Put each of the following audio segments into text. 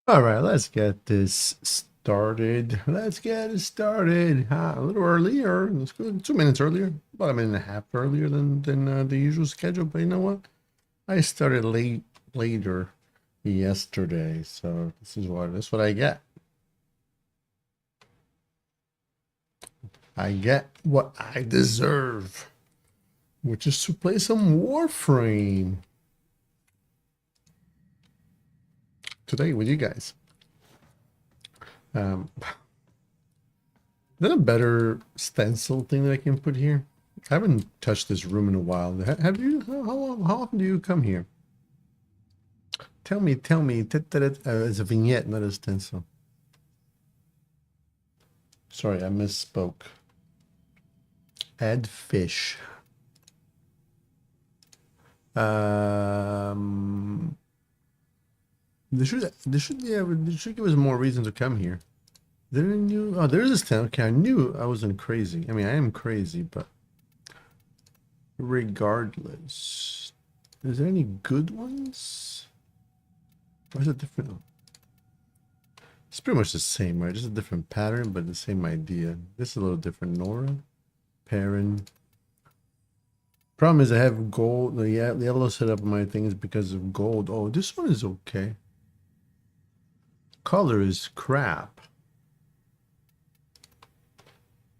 All right, let's get this started. Let's get it started. A little earlier. It's good. 2 minutes earlier. About a minute and a half earlier than the usual schedule. But you know what? I started later yesterday, so this is what I get. I get what I deserve, which is to play some Warframe today with you guys. Um, Then a better stencil thing that I can put here. I haven't touched this room in a while. Have you? How often do you come here? Tell me. It's a vignette, not a stencil. Sorry, I misspoke. Add fish. Um, they should give us more reason to come here. Didn't you? Oh, there is a stand. Okay, I knew I wasn't crazy. I mean, I am crazy, but regardless, is there any good ones? Or is it different? It's pretty much the same, right? Just a different pattern, but the same idea. This is a little different. Nora, Perrin. Problem is I have gold. The yellow setup on my thing is because of gold. Oh, this one is okay. Color is crap.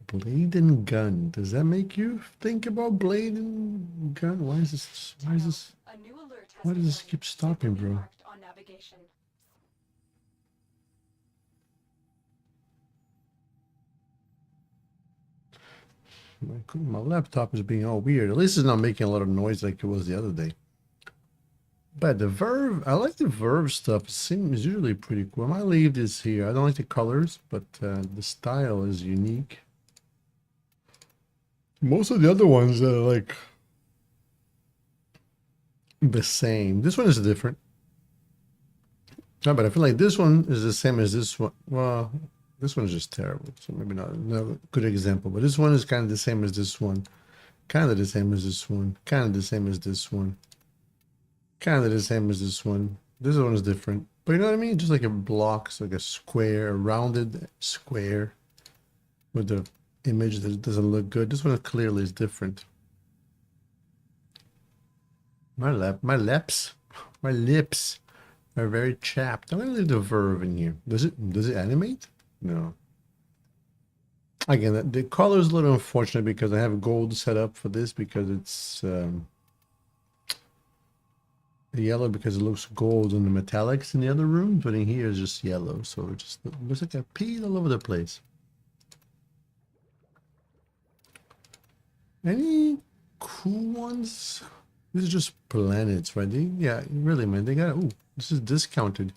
Blade and gun. Does that make you think about blade and gun? Why is this? Why does this keep stopping, bro? My laptop is being all weird. At least it's not making a lot of noise like it was the other day. But the Verve, I like the Verve stuff. It seems usually pretty cool. I might leave this here. I don't like the colors, but the style is unique. Most of the other ones are like the same. This one is different. No, but I feel like this one is the same as this one. Well, this one is just terrible. So maybe not a good example. But this one is kind of the same as this one. Kind of the same as this one. Kind of the same as this one. Kind of the same as this one. This one is different. But you know what I mean? Just like a block, so like a square, a rounded square with the image that doesn't look good. This one clearly is different. My lips are very chapped. I'm gonna leave the Verve in here. Does it animate? No. Again, the color is a little unfortunate because I have gold set up for this because it's the yellow because it looks gold in the metallics in the other rooms, but in here it's just yellow, so it just looks like I peed all over the place. Any cool ones? This is just planets, right? Yeah, really, man. They got. Ooh, this is discounted.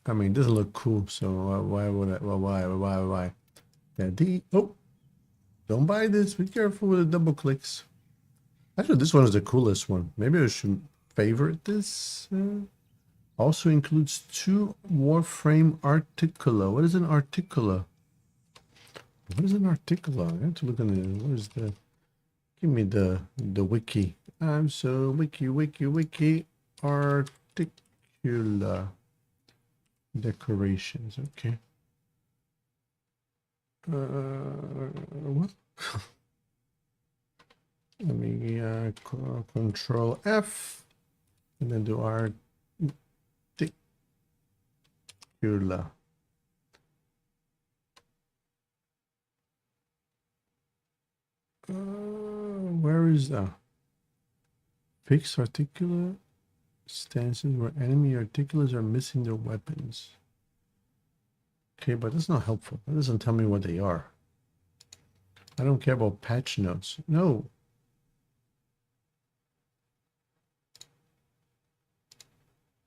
I mean, it doesn't look cool, so why would I? Well, why? Yeah, oh, don't buy this. Be careful with the double clicks. Actually, this one is the coolest one. Maybe I should favorite this. Also includes 2 Warframe Articula. What is an Articula? What is an Articula? I have to look in the. What is the? Give me the wiki. I'm so wiki Articula decorations. Okay. What? Let me control F and then do Articula. Where is fixed articular stances where enemy articulars are missing their weapons? Okay, but that's not helpful. That doesn't tell me what they are. I don't care about patch notes. No.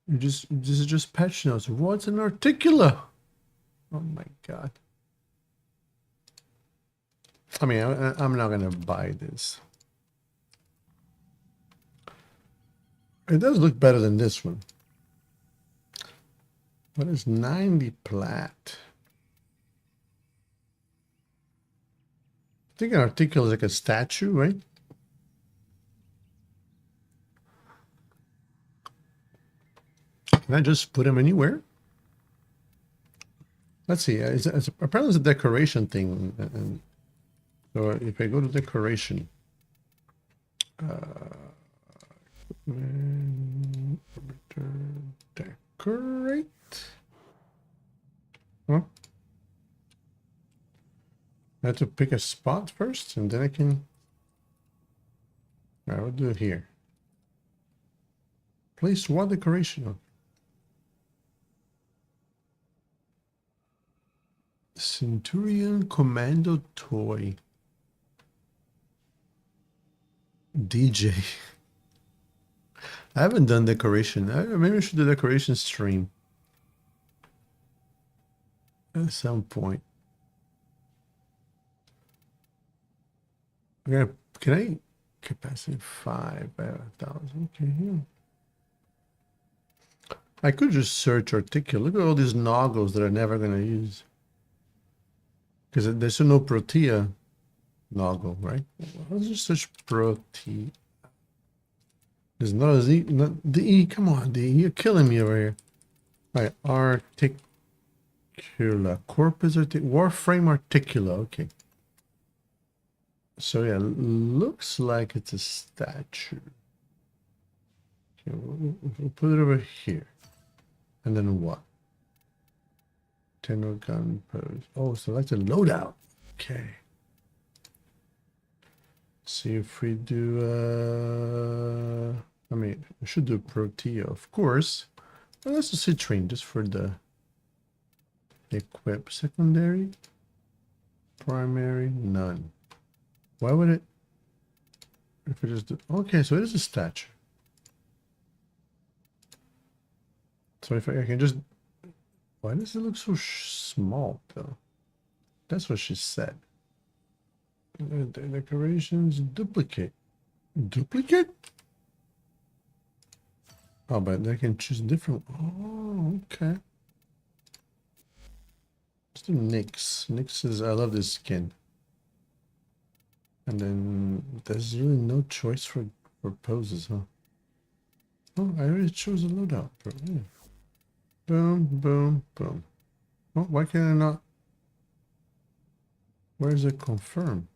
This is just patch notes. What's an articular? Oh my god. I mean, I'm not gonna buy this. It does look better than this one. What is 90 plat? I think an article is like a statue, right? Can I just put them anywhere? Let's see. Apparently it's a decoration thing. And so if I go to decoration, decorate. Huh? I have to pick a spot first, and then I can. I will do it here. Place what decoration? Centurion Commando toy. DJ. I haven't done decoration. Maybe I should do decoration stream at some point. Can I capacity 5 by 1,000? Okay, yeah. I could just search articulate. Look at all these noggles that I'm never gonna use. Because there's no Protea noggle, right? Let's just search Protea. There's not a Z, not the E. Come on, D. You're killing me over here. All right, articula. Corpus Warframe articula. Okay. So yeah, looks like it's a statue. Okay, we'll put it over here. And then what? Tenor gun pose. Oh, select a loadout. Okay. See if we do I mean, we should do Protea, of course. Well, let's just say train just for the equip. Secondary, primary, none. Why would it? If we just do, okay, so it is a statue. So if I can just, why does it look so small though? That's what she said. The decorations duplicate. Duplicate? Oh, but I can choose different. Oh, okay. Let's do Nyx. Nyx is, I love this skin. And then there's really no choice for poses, huh? Oh, I already chose a loadout. Yeah. Boom, boom, boom. Oh, why can I not? Where's it confirm?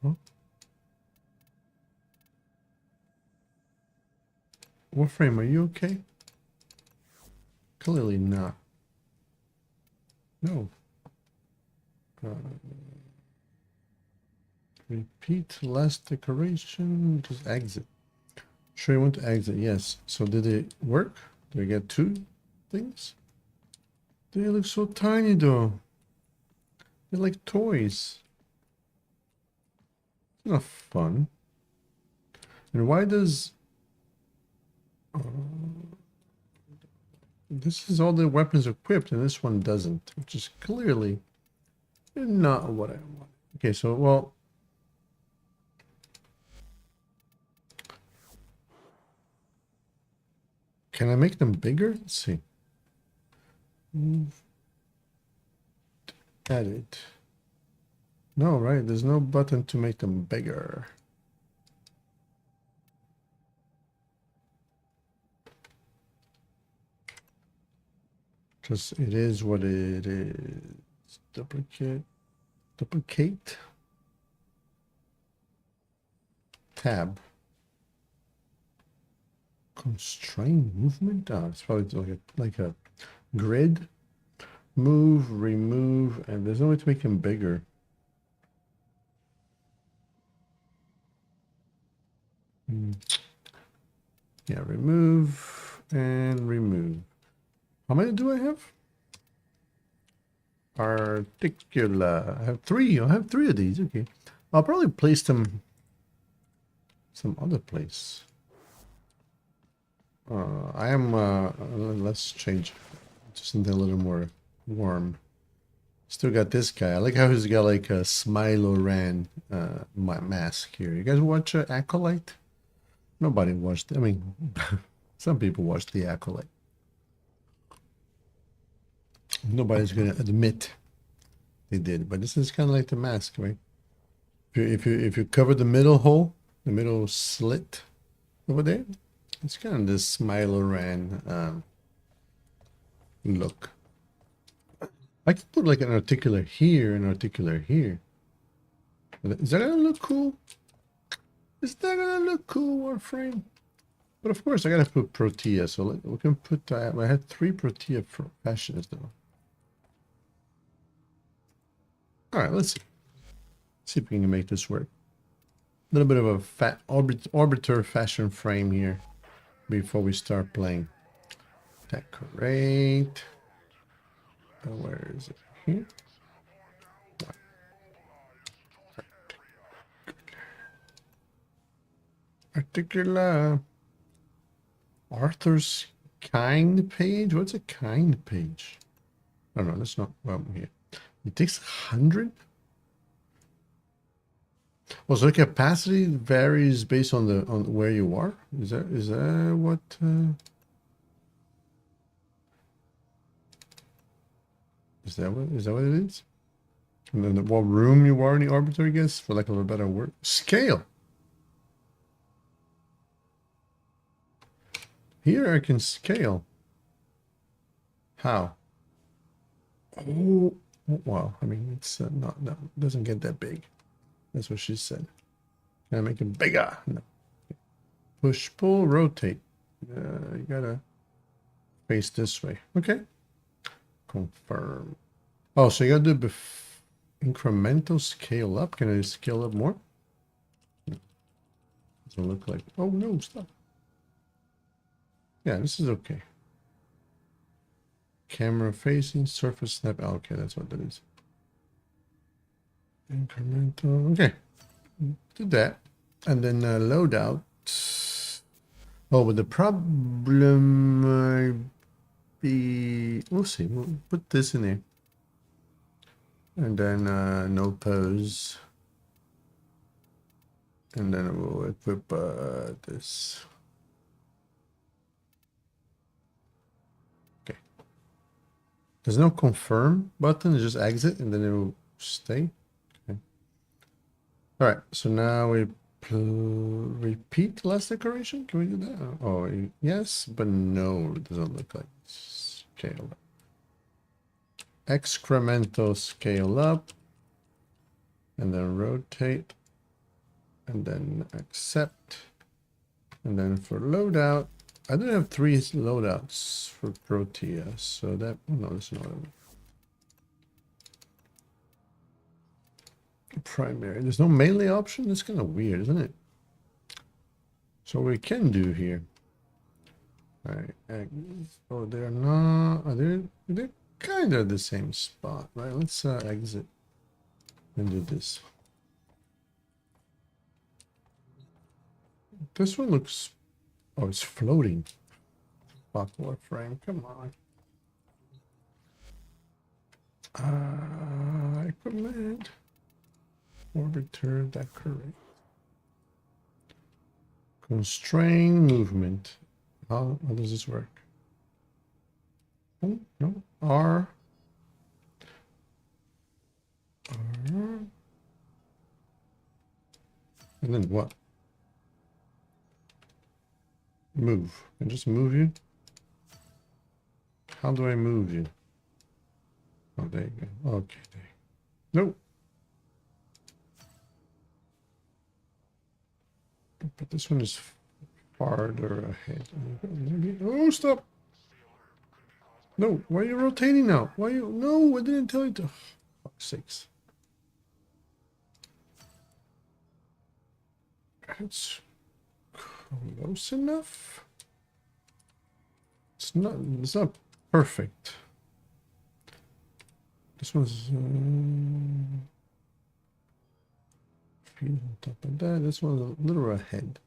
Huh? Warframe, are you okay? Clearly not. No. Repeat last decoration. Just exit. Sure, you want to exit. Yes. So did it work? Did we get 2 things? They look so tiny though. They're like toys. It's not fun. And why does this is all the weapons equipped and this one doesn't, which is clearly not what I want. Okay, so well, can I make them bigger? Let's see. Move. Edit. No, right? There's no button to make them bigger. Just it is what it is. Duplicate. Duplicate. Tab. Constrain movement. Oh, it's probably like a grid. Move, remove, and there's no way to make him bigger. Yeah, remove and remove. How many do I have? Articula. I have 3. I have 3 of these. Okay. I'll probably place them some other place. I am, let's change to something a little more warm. Still got this guy. I like how he's got like a Smilo-Ran mask here. You guys watch Acolyte? Nobody watched it. I mean, some people watched the Acolyte. Nobody's gonna admit they did, but this is kind of like the mask, right? If you cover the middle hole, the middle slit over there, it's kind of this Smiloran look. I could put like an articular here and articular here. Is that gonna look cool? Is that gonna look cool, Warframe? But of course, I gotta put Protea. So we can put. I had 3 Protea fashions though. All right, let's see. See if we can make this work. A little bit of a fat orbiter fashion frame here before we start playing. Decorate. Where is it? Here. Articular. Arthur's kind page? What's a kind page? Oh no, that's not well here. It takes 100? Well, so the capacity varies based on where you are? Is that what is that what it is? And then what room you are in the orbiter, I guess, for lack of a better word. Scale. Here I can scale. How? Oh, well, I mean, it's not, no, it doesn't get that big. That's what she said. Can I make it bigger? No. Push, pull, rotate. You gotta face this way. Okay. Confirm. Oh, so you gotta do incremental scale up. Can I scale up more? No. Doesn't look like. Oh no, stop. Yeah, this is okay. Camera facing, surface snap. Oh, okay, that's what that is. Incremental. Okay. Do that. And then loadout. Oh, but the problem might be. We'll see. We'll put this in there. And then no pose. And then we'll equip this. Okay. There's no confirm button. It's just exit and then it will stay. Okay. All right. So now we repeat last decoration. Can we do that? Oh, yes, but no. It doesn't look like scale up. Excremental scale up. And then rotate. And then accept. And then for loadout, I don't have 3 loadouts for Protea, so that, oh no, that's not a primary. There's no melee option? That's kind of weird, isn't it? So what we can do here. All right, oh, they're not, they're kind of the same spot, right? Let's exit and do this. This one looks, oh, it's floating. Fuck, Warframe, come on. Equipment. Orbiter, decorate. Constrain movement. How does this work? Oh, no. R. And then what? Move. And just move you? How do I move you? Oh, there you go. Okay, there you go. Nope. But this one is farther ahead. Oh, stop! No, why are you rotating now? Why you? No, I didn't tell you to. Oh, fuck's sakes. It's close enough. It's not perfect. This one's feet on top of that. This one's a little ahead.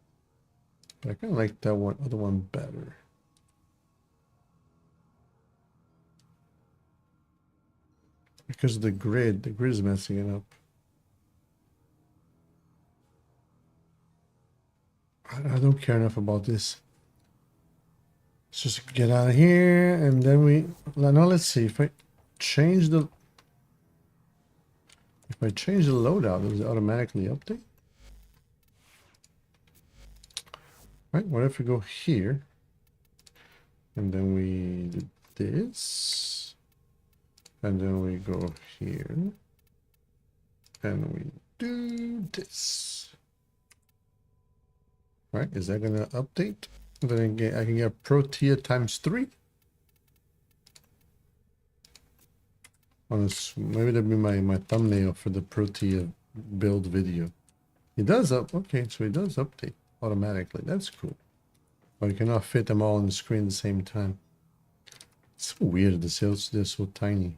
But I kind of like that other one better. Because of the grid is messing it up. I don't care enough about this. Let's just get out of here, and then now let's see if I change the. If I change the loadout, does it automatically update? Right, what if we go here? And then we do this. And then we go here. And we do this. Right, is that gonna update? Then I can get Protea ×3. Maybe that'd be my thumbnail for the Protea build video. It does okay, so it does update automatically. That's cool. But you cannot fit them all on the screen at the same time. It's so weird, the cells, they're so tiny.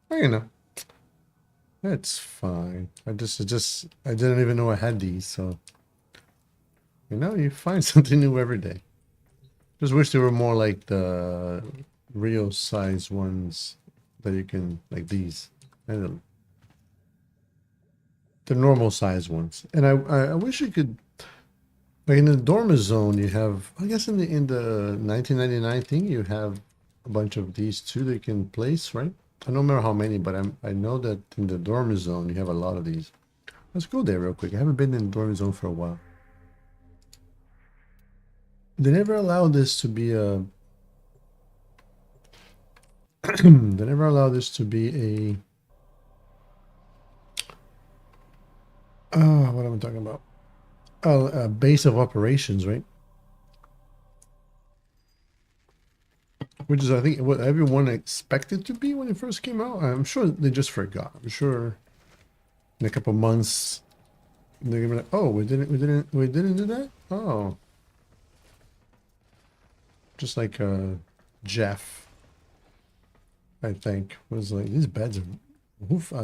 Well, you know, that's fine. I didn't even know I had these, so you know, you find something new every day. Just wish they were more like the real size ones that you can, like these. The normal size ones. And I wish you could, like in the dormer zone, you have, I guess in the 1999 thing, you have a bunch of these too that you can place, right? I don't remember how many, but I know that in the dormer zone, you have a lot of these. Let's go there real quick. I haven't been in the dormer zone for a while. They never allowed this to be a... they never allowed this to be a... what am I talking about? A base of operations, right? Which is, I think, what everyone expected to be when it first came out. I'm sure they just forgot. I'm sure in a couple months they're gonna be like, "Oh, we didn't do that." Oh, just like Jeff, I think, was like, these beds are.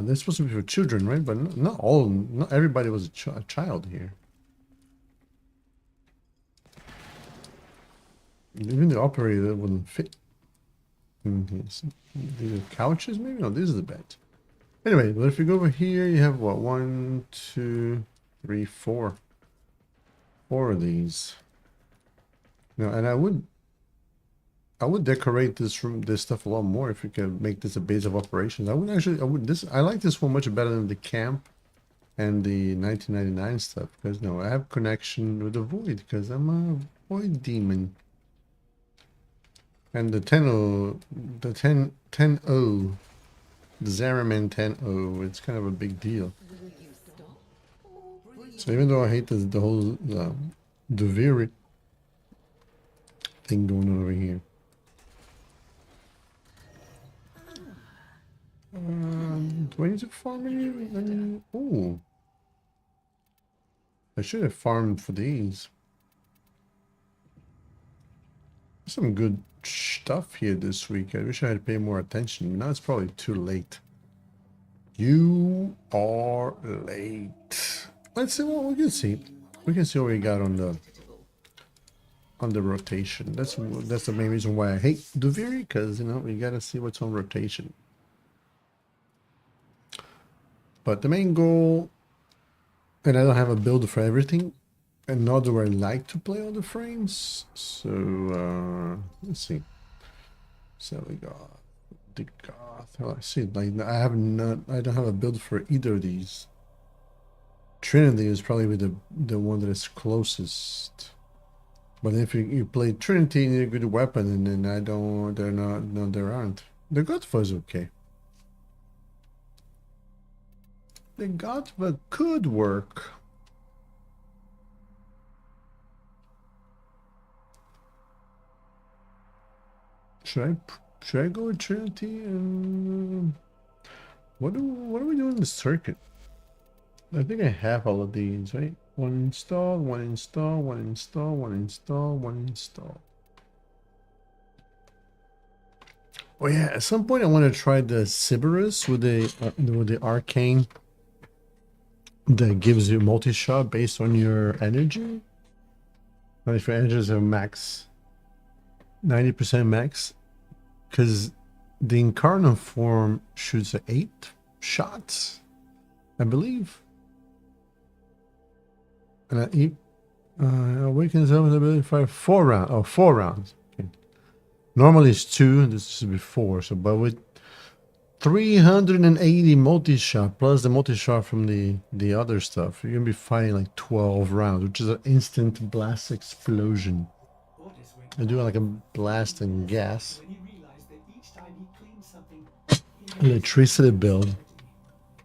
They're supposed to be for children, right? But not everybody was a child here. Even the operator wouldn't fit. These are couches, maybe? No, this is the bed. Anyway, but if you go over here, you have what? 1, 2, 3, 4. 4 of these. You know, and I would decorate this room, this stuff a lot more if you could make this a base of operations. I like this one much better than the camp and the 1999 stuff, because no, I have connection with the void because I'm a void demon. And the 10-0, the 10-0, the Zaraman 10-0, it's kind of a big deal. So even though I hate the whole Duviri thing going on over here. Do I need to farm any? Oh, I should have farmed for these. Some good stuff here this week. I wish I had paid more attention. Now it's probably too late. You are late. Let's see what we can see. We can see what we got on the rotation. That's the main reason why I hate Duviri, because you know we gotta see what's on rotation. But the main goal, and I don't have a build for everything, and nor do I like to play all the frames. So let's see. So we got the Goth. Oh, I see. Like I don't have a build for either of these. Trinity is probably the one that is closest. But if you play Trinity, you need a good weapon, and then there aren't. The Godfa is okay. The Godfa could work. Should I go with Trinity? And what are we doing in the circuit? I think I have all of these, right? One install, one install, one install, one install, one install. Oh yeah, at some point I want to try the Sybaris with the arcane that gives you multi-shot based on your energy. And if your energy is a max 90% max, because the Incarnate form shoots 8 shots, I believe. And awakens ability for 4 rounds. Oh, 4 rounds. Okay. Normally it's 2, this is before. So, but with 380 multi-shot plus the multi-shot from the other stuff. You're gonna be fighting like 12 rounds, which is an instant blast explosion. I do like a blast and gas. Electricity build.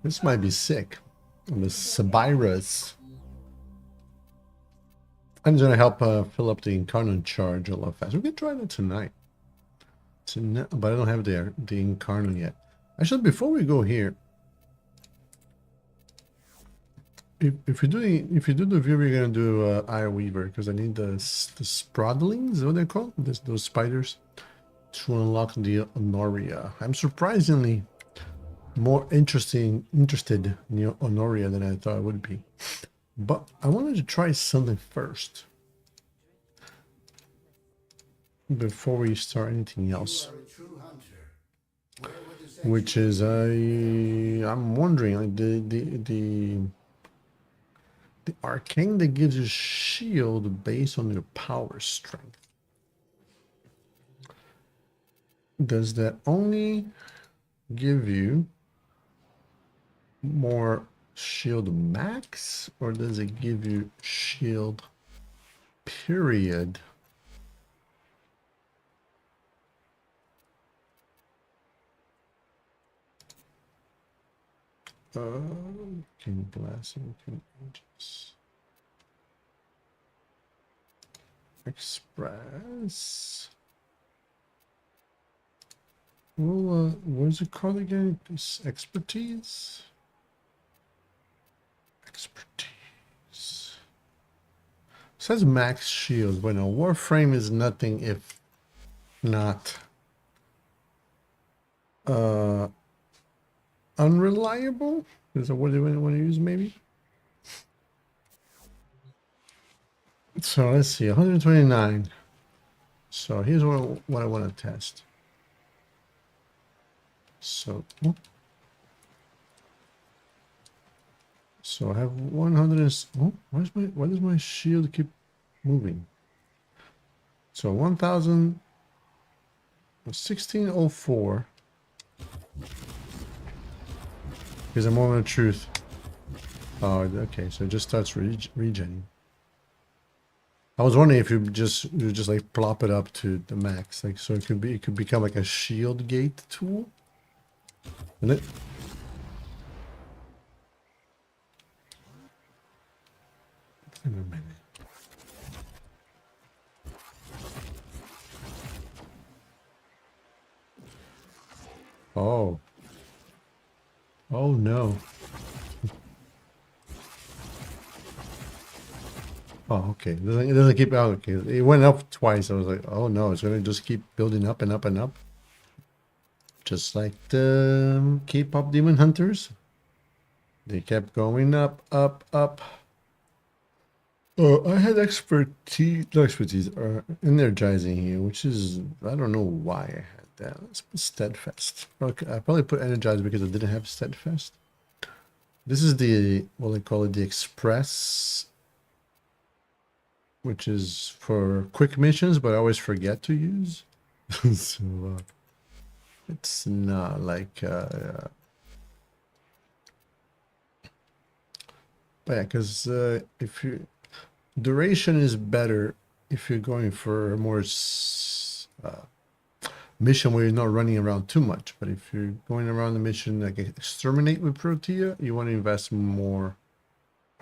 This might be sick. And the Sabirus. I'm gonna help fill up the Incarnate charge a lot faster. We can try that tonight. But I don't have the Incarnate yet. Actually, before we go here, if you do the view, we're gonna do Eye Weaver because I need the Sprodlings, what they call those spiders, to unlock the Honoria. I'm surprisingly more interested in Honoria than I thought it would be, but I wanted to try something first before we start anything else. Which is I'm wondering, like the arcane that gives you shield based on your power strength. Does that only give you more shield max, or does it give you shield period? Can blasting, can just express. Well, where's it called again? This expertise. Expertise. It says max shield, but no, Warframe is nothing if not unreliable. Is that what they want to use, maybe? So let's see, 129. So here's what I want to test. So I have 100. Oh, why does my shield keep moving? So 1000, 1604. Here's a moment of truth. Oh, okay. So it just starts regenning. I was wondering if you just like plop it up to the max, like so it could become like a shield gate tool. And it. In a minute. Oh. Oh no. Oh, okay. It doesn't keep out. Okay, it went up twice. I was like, oh no, it's gonna just keep building up and up and up, just like the K-pop demon hunters. They kept going up, up, up. I had expertise, energizing here, which is I don't know why I had that. Let's put steadfast. Okay, I probably put energized because I didn't have steadfast. This is the what they call it, the express, which is for quick missions, but I always forget to use. So it's not like but yeah, because if you duration is better if you're going for a more mission where you're not running around too much, but if you're going around the mission like exterminate with Protea, you want to invest more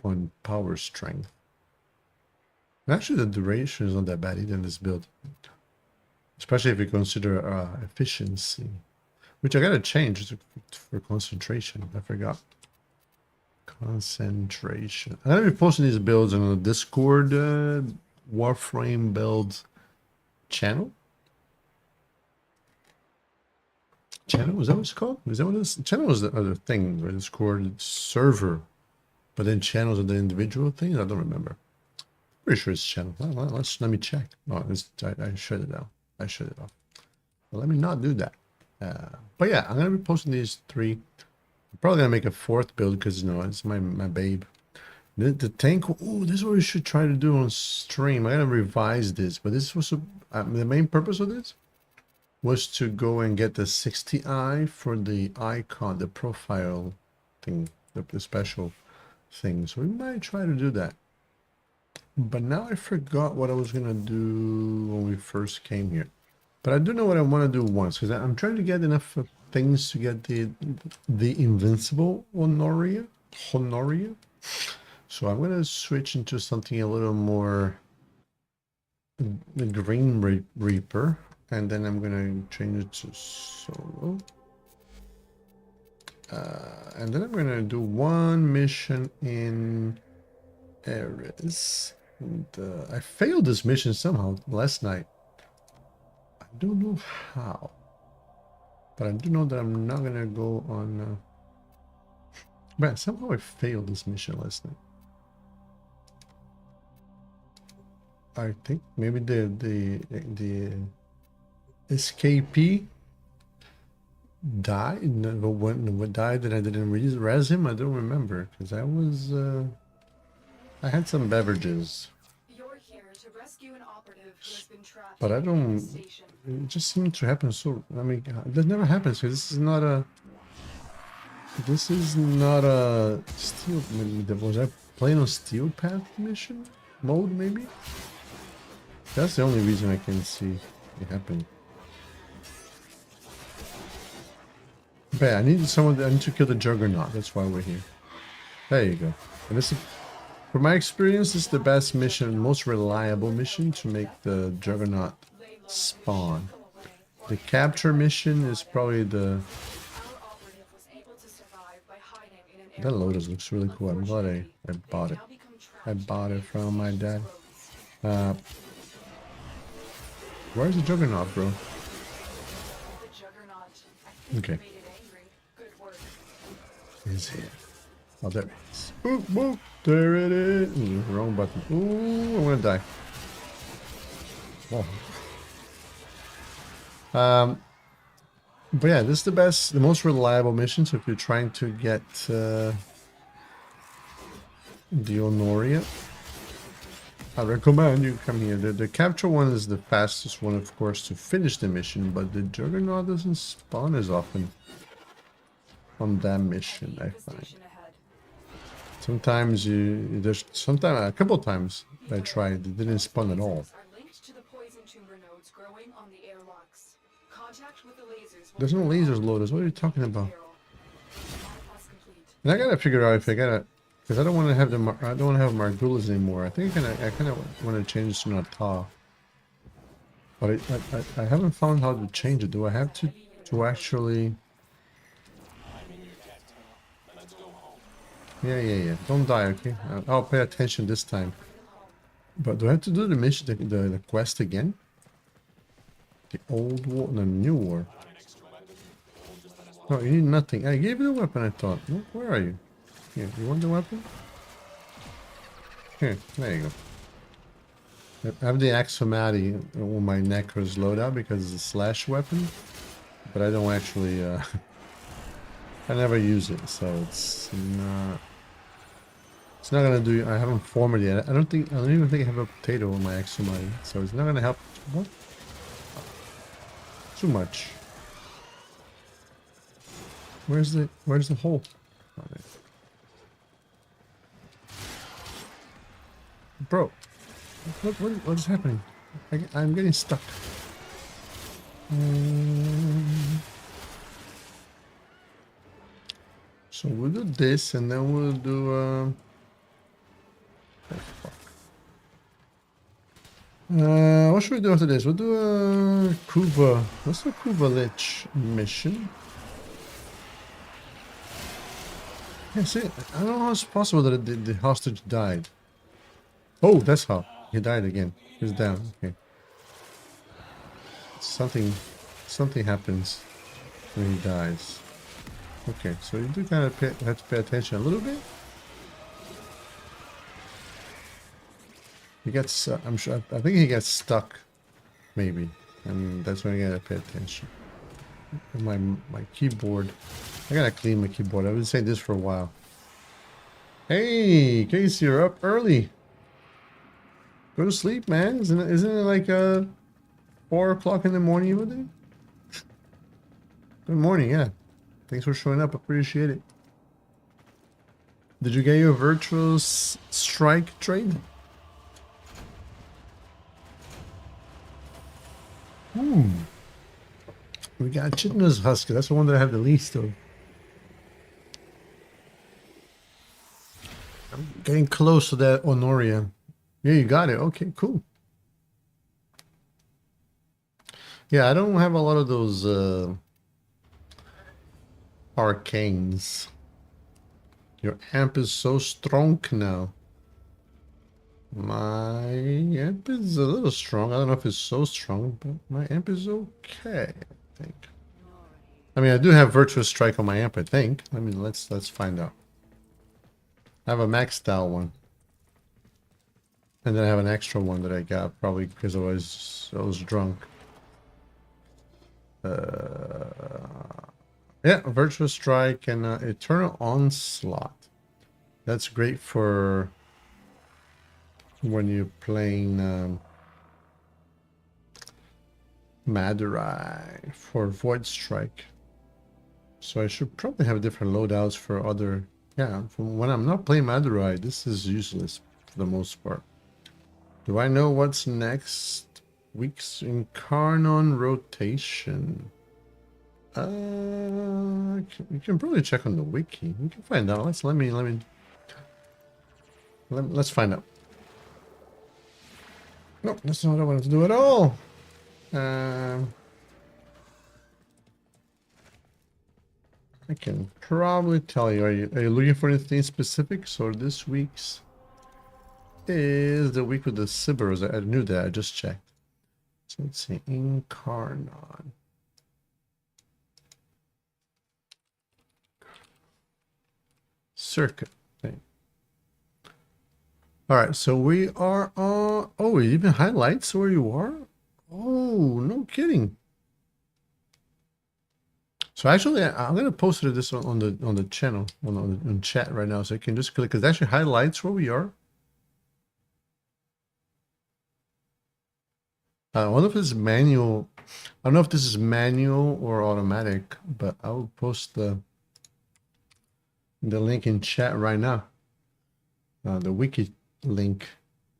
on power strength. Actually, the duration is not that bad either in this build, especially if you consider efficiency, which I gotta change for concentration. I forgot. Concentration. I'm gonna be posting these builds on the Discord Warframe builds channel. Channel, is that what it's called? Is that what it is? Channel is the other thing, right? Discord server, but then channels are the individual things. I don't remember. Pretty sure it's channel. Well, let me check. Oh, I shut it down. I shut it off. Well, let me not do that. But yeah, I'm gonna be posting these three. I'm probably gonna make a fourth build because you know it's my babe. The tank. Oh, this is what we should try to do on stream. I gotta revise this, but this was the main purpose of this was to go and get the 60i for the icon, the profile thing, the special thing. So we might try to do that. But now I forgot what I was gonna do when we first came here. But I do know what I want to do once, because I'm trying to get enough things to get the invincible Honoria. So I'm gonna switch into something a little more the Green Reaper, and then I'm gonna change it to solo. And then I'm gonna do one mission in Ares. And, I failed this mission somehow last night. I don't know how, but I do know that I'm not gonna go on. Man, somehow I failed this mission last night. I think maybe the escapee died. No, when died and I didn't res him. I don't remember because I was I had some beverages. You're here to rescue an operative who has been trapped. But I don't. It just seemed to happen so. I mean, that never happens. Because this is not a. This is not a steel. Was I playing on steel path mission mode? Maybe. That's the only reason I can see it happen. But yeah, I need someone. I need to kill the Juggernaut. That's why we're here. There you go. And this is, from my experience, this is the best mission, most reliable mission to make the Juggernaut spawn. The capture mission is probably the. That Lotus looks really cool. I'm glad I bought it. I bought it from my dad. Where's the Juggernaut, bro? Okay. He's here. Oh, there it is. Ooh, whoa, there it is. Ooh, wrong button. Ooh, I'm gonna die. Oh. But yeah, this is the best, the most reliable mission. So if you're trying to get the Honoria, I recommend you come here. The capture one is the fastest one, of course, to finish the mission, but the Juggernaut doesn't spawn as often on that mission, I find. Sometimes a couple times I tried, it didn't spawn at all. There's no lasers, Lotus. What are you talking about? And I gotta figure out if I gotta. Because I don't want to have I don't want to have Margulis anymore. I think I kind of want to change to Nata. But I haven't found how to change it. Do I have to actually? Yeah. Don't die, okay? I'll pay attention this time. But do I have to do the mission, the quest again? The old war, the new war. No, you need nothing. I gave you the weapon. I thought. Where are you? Here, you want the weapon? Here, there you go. I have the Axomati on my Necros loadout because it's a slash weapon, but I don't actually, I never use it, so it's not gonna do. I haven't formed it yet. I don't even think I have a potato on my Axomati, so it's not gonna help. What? Too much. Where's the hole? Oh, there. Bro, what is happening? I'm getting stuck. So we'll do this, and then we'll do. Oh, fuck. What should we do after this? We'll do a Kuva. What's the Kuva Lich mission? Yeah, see, I don't know how it's possible that the hostage died. Oh, that's how. He died again. He's down. Okay. Something happens when he dies. Okay, so you do kind of have to pay attention a little bit. He gets, I'm sure, I think he gets stuck, maybe, and that's when you gotta pay attention. My keyboard, I gotta clean my keyboard. I've been saying this for a while. Hey, Casey, you're up early. Go to sleep, man. Isn't it like 4 o'clock in the morning over there? Good morning, yeah. Thanks for showing up. Appreciate it. Did you get your virtual strike trade? We got Chitna's Husky. That's the one that I have the least of. I'm getting close to that Honoria. Yeah, you got it. Okay, cool. Yeah, I don't have a lot of those arcanes. Your amp is so strong now. My amp is a little strong. I don't know if it's so strong, but my amp is okay, I think. I mean, I do have Virtuous Strike on my amp, I think. I mean, let's find out. I have a maxed out one. And then I have an extra one that I got, probably because I was drunk. Yeah, Virtuous Strike and Eternal Onslaught. That's great for when you're playing Madurai for Void Strike. So I should probably have different loadouts for other... Yeah, when I'm not playing Madurai, this is useless for the most part. Do I know what's next week's Incarnon rotation? You can probably check on the wiki. We can find out. Let's find out. No, that's not what I wanted to do at all. I can probably tell you. Are you looking for anything specific? So this week's is the week with the Sibers. I knew that. I just checked. So let's see. Incarnon. Circuit thing. All right, so we are on. Oh, it even highlights where you are. Oh, no kidding. So actually, I'm gonna post this on the channel on chat right now, so you can just click. Because it actually highlights where we are. I wonder if it's manual. I don't know if this is manual or automatic, but I will post the link in chat right now. The wiki link,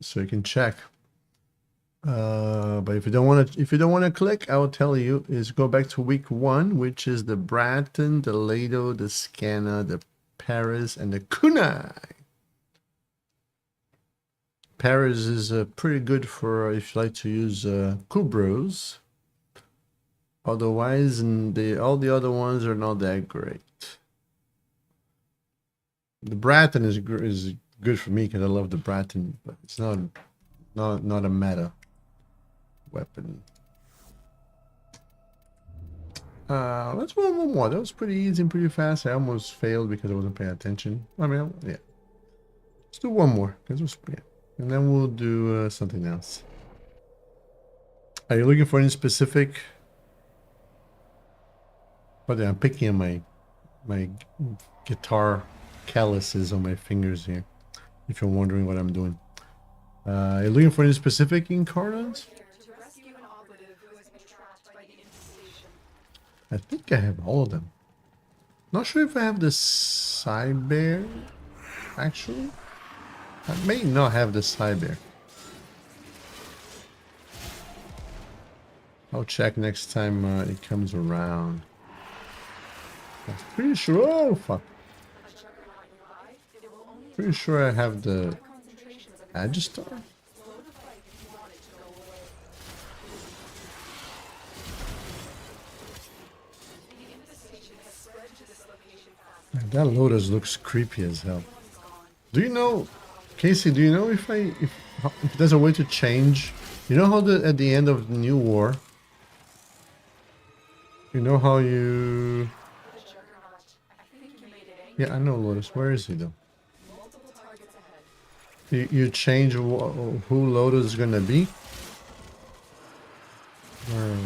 so you can check. But if you don't want to click, I will tell you is go back to week 1, which is the Bratton, the Lado, the Scanna, the Paris, and the Kunai. Paris is pretty good for if you like to use Kubros. Otherwise, all the other ones are not that great. The Bratton is good for me because I love the Bratton, but it's not a meta weapon. Let's move one more. That was pretty easy and pretty fast. I almost failed because I wasn't paying attention. I mean, yeah. Let's do one more because it was and then we'll do something else. Are you looking for any specific? But I'm picking on my guitar calluses on my fingers here. If you're wondering what I'm doing. Are you looking for any specific Incarnons? I think I have all of them. Not sure if I have the Cyber, actually. I may not have the Cyber. I'll check next time it comes around. I'm pretty sure. Oh, fuck. Pretty sure I have the Agistar. That Lotus looks creepy as hell. Do you know, Casey? Do you know if there's a way to change? You know how at the end of the New War, you know how you? Yeah, I know Lotus. Where is he though? You change who Lotus is gonna be. I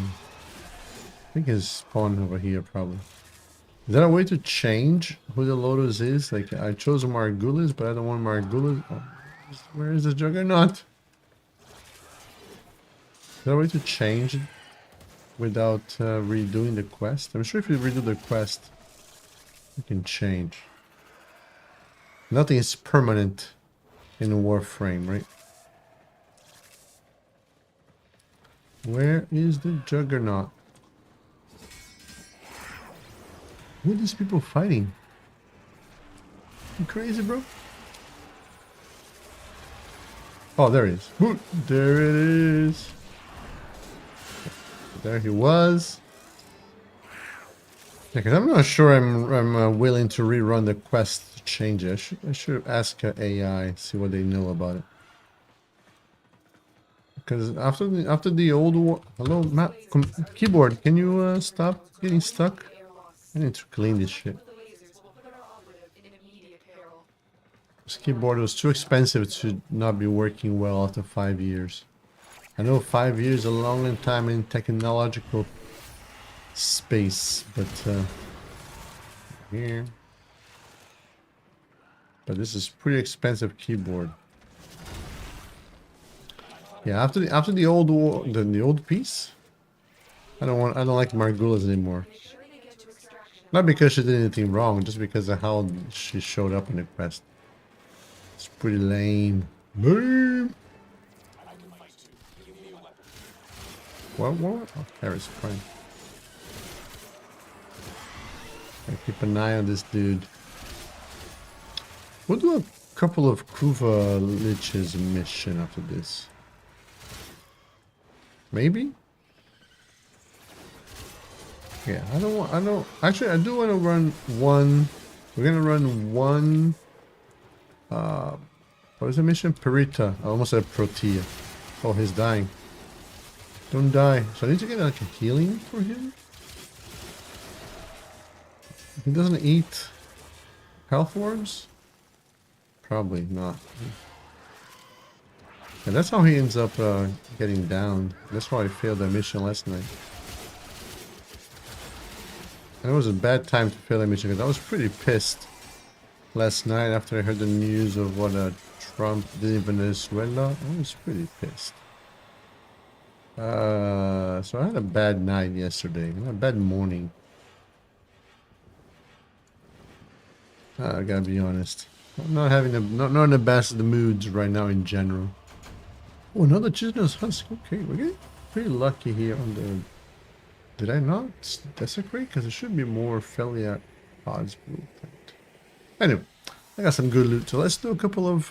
think it's spawned over here probably. Is there a way to change who the Lotus is? Like, I chose Margulis, but I don't want Margulis. Oh, where is the Juggernaut? Is there a way to change without redoing the quest? I'm sure if you redo the quest, you can change. Nothing is permanent in Warframe, right? Where is the Juggernaut? Who are these people fighting? You crazy, bro? Oh, there he is. There it is. There he was. Yeah, cause I'm not sure I'm willing to rerun the quest to change it. I should ask AI, see what they know about it. Because after the old war, hello, keyboard, can you stop getting stuck? I need to clean this shit. The lasers will put our operative in immediate peril. This keyboard was too expensive to not be working well after 5 years. I know 5 years is a long time in technological space, but here. But this is pretty expensive keyboard. Yeah, after the old war, the old piece. I don't like Margulas anymore. Make sure they get to extraction. Not because she did anything wrong, just because of how she showed up in the quest. It's pretty lame. Boom. What? Oh, Paris Prime. I keep an eye on this dude. We'll do a couple of Kuva Lich's mission after this. Maybe? Yeah, actually I do want to run one. We're gonna run one what is the mission? Perita. I almost said Protea. Oh, he's dying. Don't die. So I need to get like a healing for him. He doesn't eat health worms? Probably not. And that's how he ends up getting down. That's why I failed that mission last night. And it was a bad time to fail that mission because I was pretty pissed last night after I heard the news of what Trump did in Venezuela. I was pretty pissed. So I had a bad night yesterday, a bad morning. I gotta be honest. I'm not having not in the best of the moods right now in general. Oh, another Chitinous Husk. Okay, we're getting pretty lucky here on the. Did I not desecrate? Because it should be more Felia odds blueprint. Anyway, I got some good loot, so let's do a couple of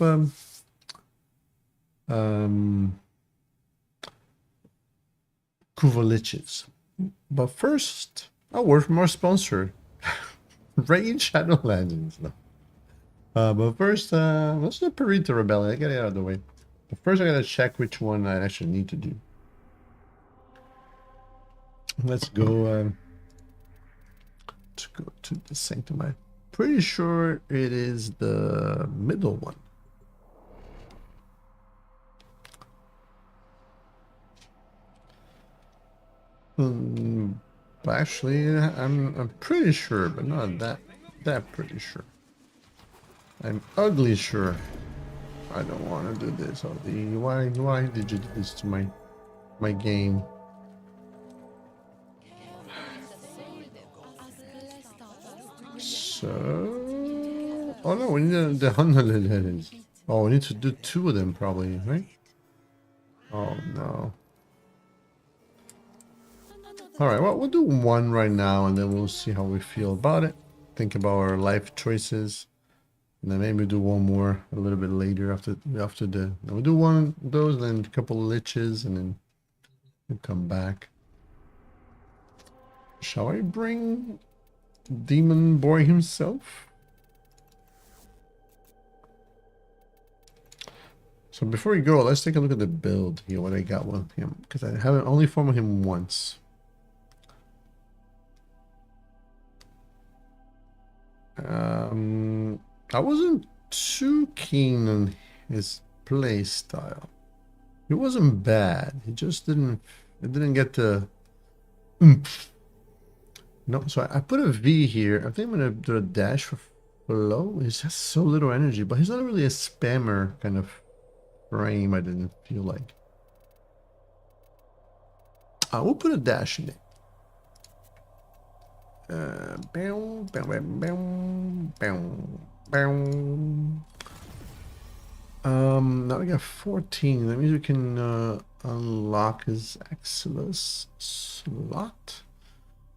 Kuvaliches. But first, a word from our sponsor, Raid Shadow Legends. But first, let's do Perita Rebellion. I get it out of the way. But first, I gotta check which one I actually need to do. Let's go. To go to the Sanctum. I'm pretty sure it is the middle one. But actually, I'm pretty sure, but not that pretty sure. I'm ugly sure. I don't want to do this. Why did you do this to my game? So, oh no, we need the Honolulu. Oh, we need to do 2 of them probably, right? Oh no. All right, well, we'll do 1 right now, and then we'll see how we feel about it. Think about our life choices, and then maybe do 1 more a little bit later after the. We'll do 1 of those, and then a couple of liches, and then we'll come back. Shall I bring Demon Boy himself? So before we go, let's take a look at the build here. What I got with him, because I haven't only formed him once. I wasn't too keen on his play style. It wasn't bad. It just didn't get the oomph. No, so I put a V here. I think I'm gonna do a dash for flow. He has so little energy, but he's not really a spammer kind of frame. I didn't feel like. We'll put a dash in it. Bow, bow, bow, bow, bow, bow. Now we got 14. That means we can unlock his Axilus slot.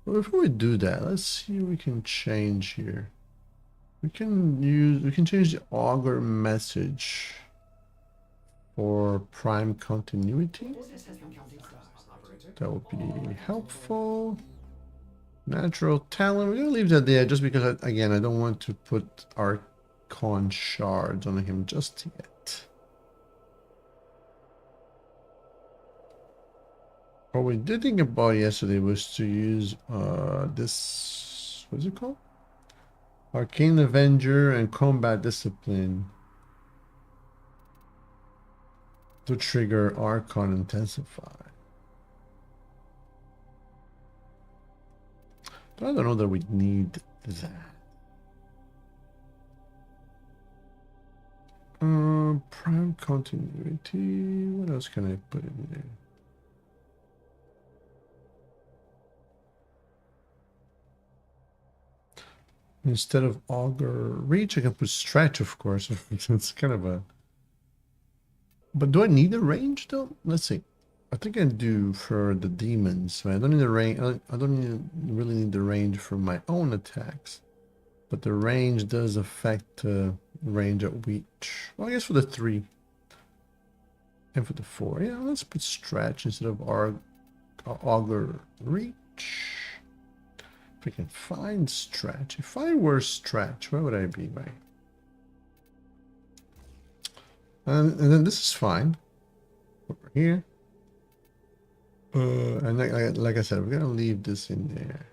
But before we do that, let's see what we can change here. We can change the augur message for prime continuity. That would be helpful. Natural talent. We're gonna leave that there just because again I don't want to put Archon shards on him just yet. What we did think about yesterday was to use this, what's it called? Arcane Avenger and Combat Discipline to trigger Archon Intensify. But I don't know that we need that. Prime Continuity. What else can I put in there? Instead of augur reach, I can put stretch, of course. It's kind of a... But do I need a range though? Let's see. I think I do for the demons. I don't need the range. I don't really need the range for my own attacks. But the range does affect the range at which... Well, I guess for the 3. And for the 4. Yeah, let's put stretch instead of augur reach. If I can find stretch. If I were stretch, where would I be, right? And then this is fine. Over here. And like I said, we're gonna leave this in there.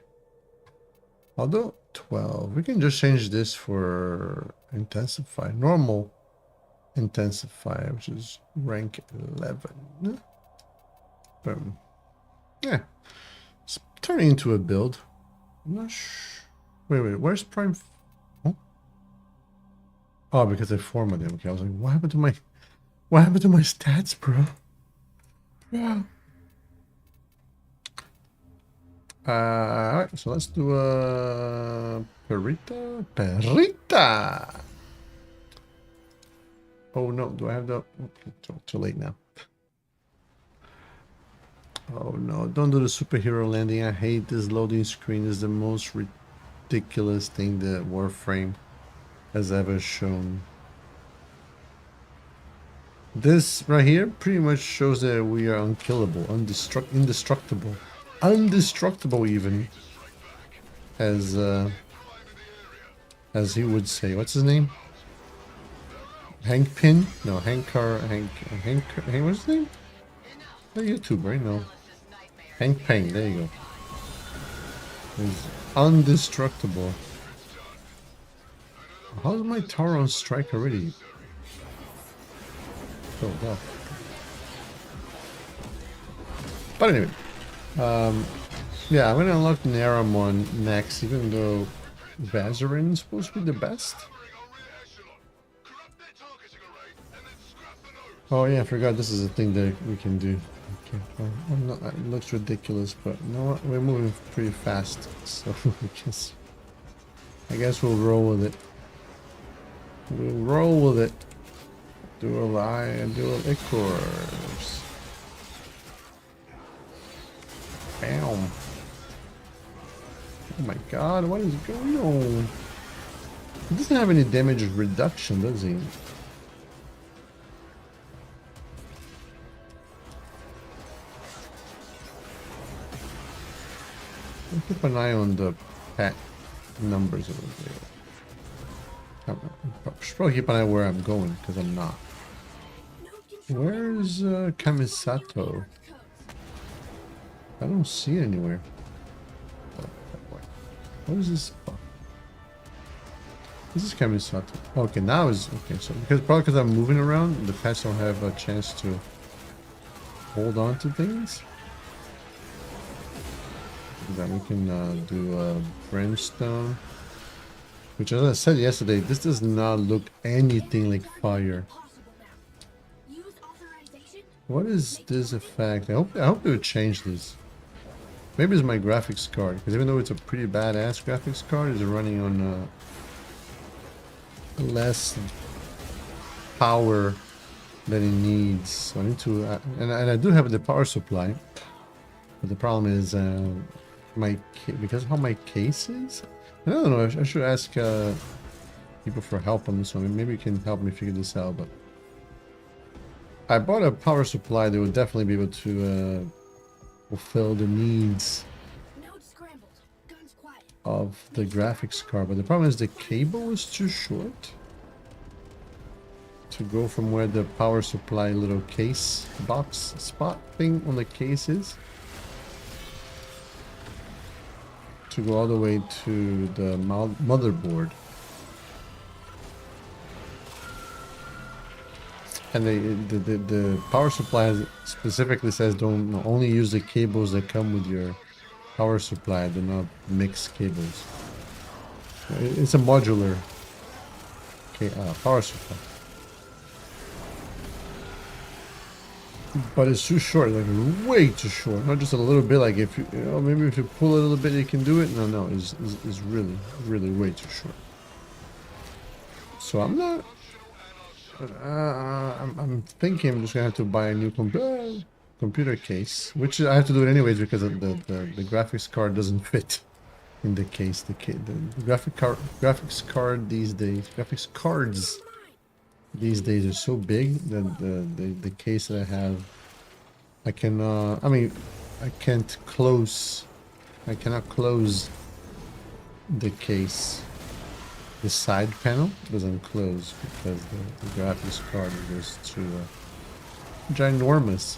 Although 12, we can just change this for intensify, normal intensify, which is rank 11. Boom. Yeah, it's turning into a build. I'm not sure. Wait, where's prime? Oh, because I formatted them. Okay, I was like, what happened to my stats, bro? Yeah. Alright, so let's do a Perita. Oh no, do I have the... Okay, too late now. Oh no, don't do the superhero landing. I hate this loading screen. It's the most ridiculous thing that Warframe has ever shown. This right here pretty much shows that we are unkillable, indestructible. Undestructible even. As he would say. What's his name? Hank Pin? No, Hank, what's his name? The YouTuber, right? No. Hank Peng, there you go. He's undestructible. How's my tower on strike already? Oh, wow. But anyway. Yeah, I'm gonna unlock Naramon next, even though Vazarin's supposed to be the best. Oh yeah, I forgot this is a thing that we can do. Okay, well, I'm not, it looks ridiculous, but you know what? We're moving pretty fast, so I guess we'll roll with it. We'll roll with it. Dual Eye and Dual Ichors. Bam. Oh my god, what is going on? He doesn't have any damage reduction, does he? I'll keep an eye on the pack numbers over there. I should probably keep an eye where I'm going, because I'm not. Where's Kamisato? I don't see it anywhere. What is this? This is Kamisato. Okay, now is okay. So probably because I'm moving around, the pets don't have a chance to hold on to things. Then we can do brimstone, which, as I said yesterday, this does not look anything like fire. What is this effect? I hope they would change this. Maybe it's my graphics card, because even though it's a pretty badass graphics card, it's running on less power than it needs. So I need to, and I do have the power supply, but the problem is because of how my case is. I don't know. I should ask people for help on this one. Maybe you can help me figure this out. But I bought a power supply that would definitely be able to fulfill the needs of the graphics card, but the problem is the cable is too short to go from where the power supply little case box spot thing on the case is to go all the way to the motherboard. And the power supply specifically says don't only use the cables that come with your power supply, do not mix cables. It's a modular power supply. But it's too short, like way too short. Not just a little bit, like if you know, maybe if you pull it a little bit you can do it. No, it's really, really way too short. So I'm not... I'm thinking I'm just gonna have to buy a new computer case, which I have to do it anyways because of the graphics card doesn't fit in the case. The graphics cards these days are so big that the case that I have, I cannot close the case. The side panel doesn't close because the graphics card is just too ginormous.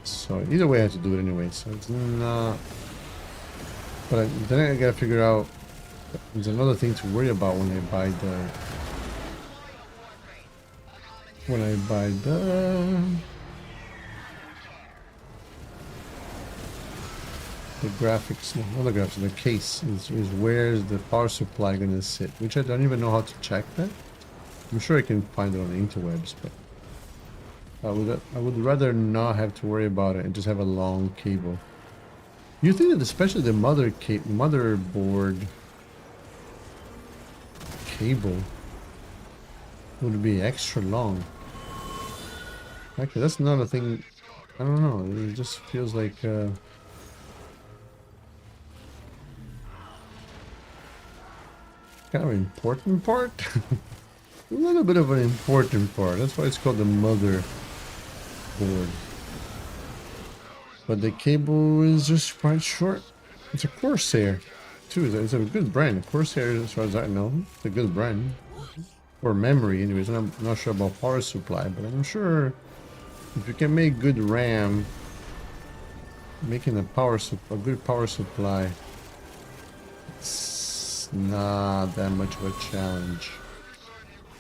So either way I have to do it anyway, so it's not... But then I gotta figure out, there's another thing to worry about when I buy the graphics, not the graphics, the case is where's the power supply gonna sit, which I don't even know how to check that. I'm sure I can find it on the interwebs, but I would rather not have to worry about it and just have a long cable. You think that especially the motherboard cable would be extra long. Actually, that's another thing. I don't know. It just feels like kind of an important part. A little bit of an important part. That's why it's called the motherboard. But the cable is just quite short. It's a Corsair, too. It's a good brand. Corsair, as far as I know, it's a good brand. For memory, anyways. And I'm not sure about power supply, but I'm sure if you can make good RAM, making a good power supply, it's not that much of a challenge.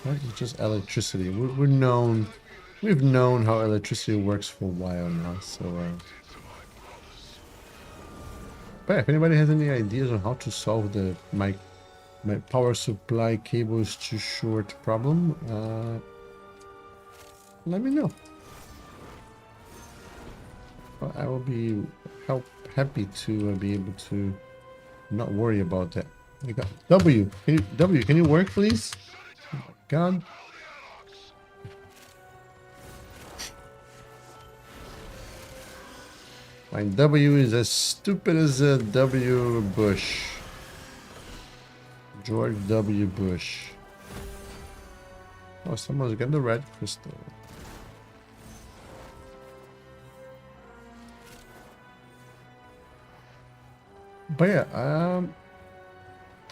It's just electricity. We've known how electricity works for a while now. So, but yeah, if anybody has any ideas on how to solve my power supply cable is too short problem, let me know. I will be happy to be able to not worry about that. We got W. Can you work, please? Oh my God. My W is as stupid as a W. Bush. George W. Bush. Oh, someone's got the red crystal. But yeah,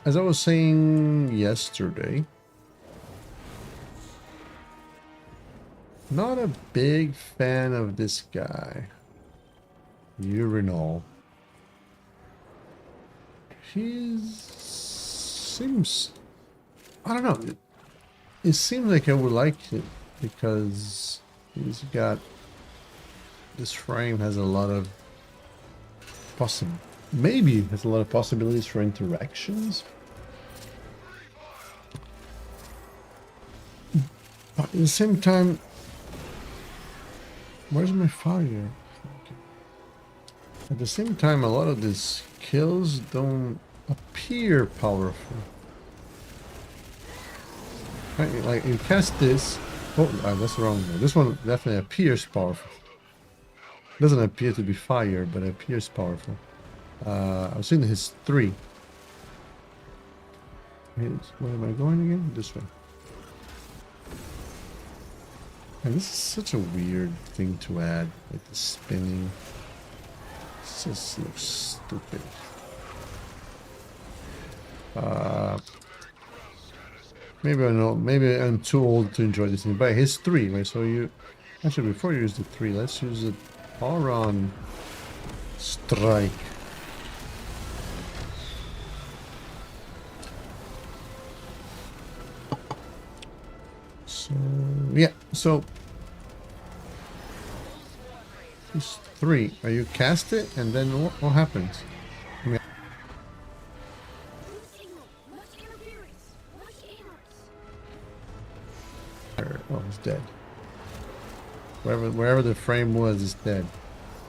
as I was saying yesterday, not a big fan of this guy, Uriel. He seems, I don't know, it seems like I would like it because he's got, this frame has a lot of maybe has a lot of possibilities for interactions. But at the same time, Where's my fire? At the same time, a lot of these kills don't appear powerful. Right, like you cast this. Oh, that's the wrong one. This one definitely appears powerful. Doesn't appear to be fire, but it appears powerful. I was thinking his 3. Where am I going again? This way. And this is such a weird thing to add, like the spinning. This just looks stupid. Maybe I know. Maybe I'm too old to enjoy this thing. But his 3, right? So you actually before you use the 3, let's use it Auron Strike. So yeah, so this 3, you cast it, and then what happens? I mean, oh, he's dead. Wherever the frame was, is dead.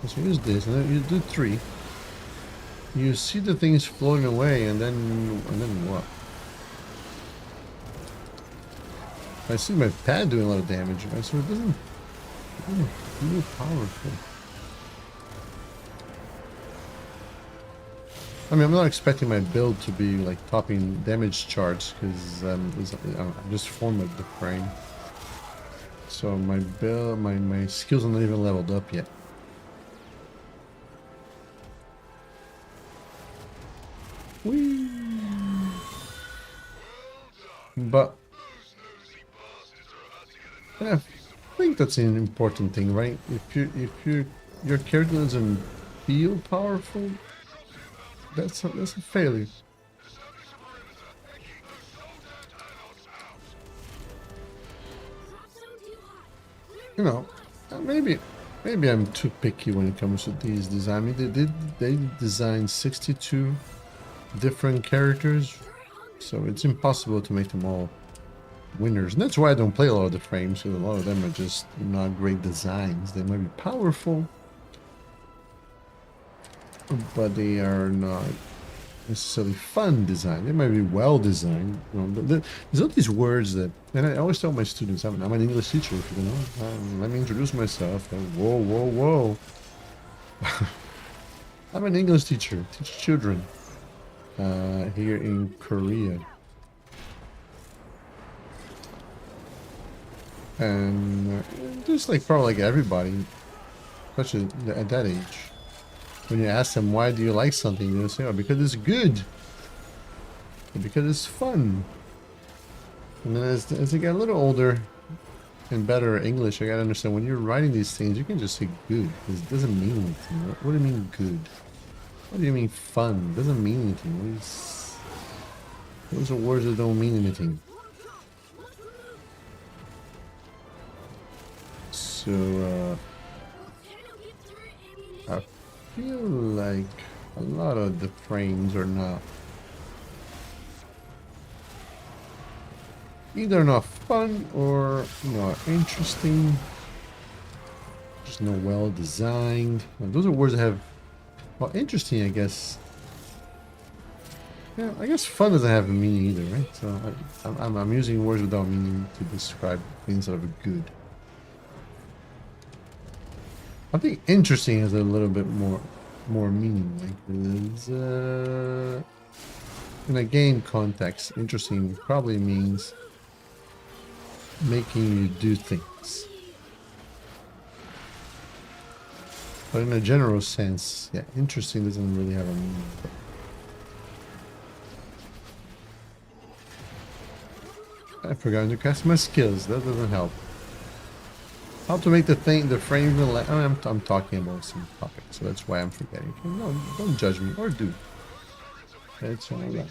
So use this, and then you do 3. You see the things floating away, and then what? I see my pad doing a lot of damage, right? So it doesn't feel powerful. I mean, I'm not expecting my build to be like topping damage charts because I'm just formatted the frame. So my build, my skills are not even leveled up yet. Whee! But I think that's an important thing, right? If your character doesn't feel powerful, that's a failure. You know, maybe I'm too picky when it comes to these designs. I mean, they designed 62 different characters, so it's impossible to make them all winners. And that's why I don't play a lot of the frames, because a lot of them are just not great designs. They might be powerful, but they are not necessarily fun design. They might be well designed. You know, there's all these words that, and I always tell my students, I'm an English teacher, if you know. Let me introduce myself. Whoa. I'm an English teacher, teach children here in Korea. And just like probably like everybody, especially at that age, when you ask them why do you like something, they'll say, oh, because it's good, or because it's fun. And then as they get a little older and better at English, I gotta understand when you're writing these things, you can just say good, because it doesn't mean anything. What do you mean good? What do you mean fun? It doesn't mean anything. Those are words that don't mean anything. So, I feel like a lot of the frames are not either not fun or not interesting, just not well designed. Well, those are words that have, well, interesting, I guess. Yeah, I guess fun doesn't have a meaning either, right? So I'm using words without meaning to describe things that are good. I think interesting has a little bit more meaning. Like this, in a game context, interesting probably means making you do things. But in a general sense, yeah, interesting doesn't really have a meaning. I forgot to cast my skills. That doesn't help. How to make the frame even less. I'm talking about some topic, so that's why I'm forgetting. No, don't judge me, or do. It's all right.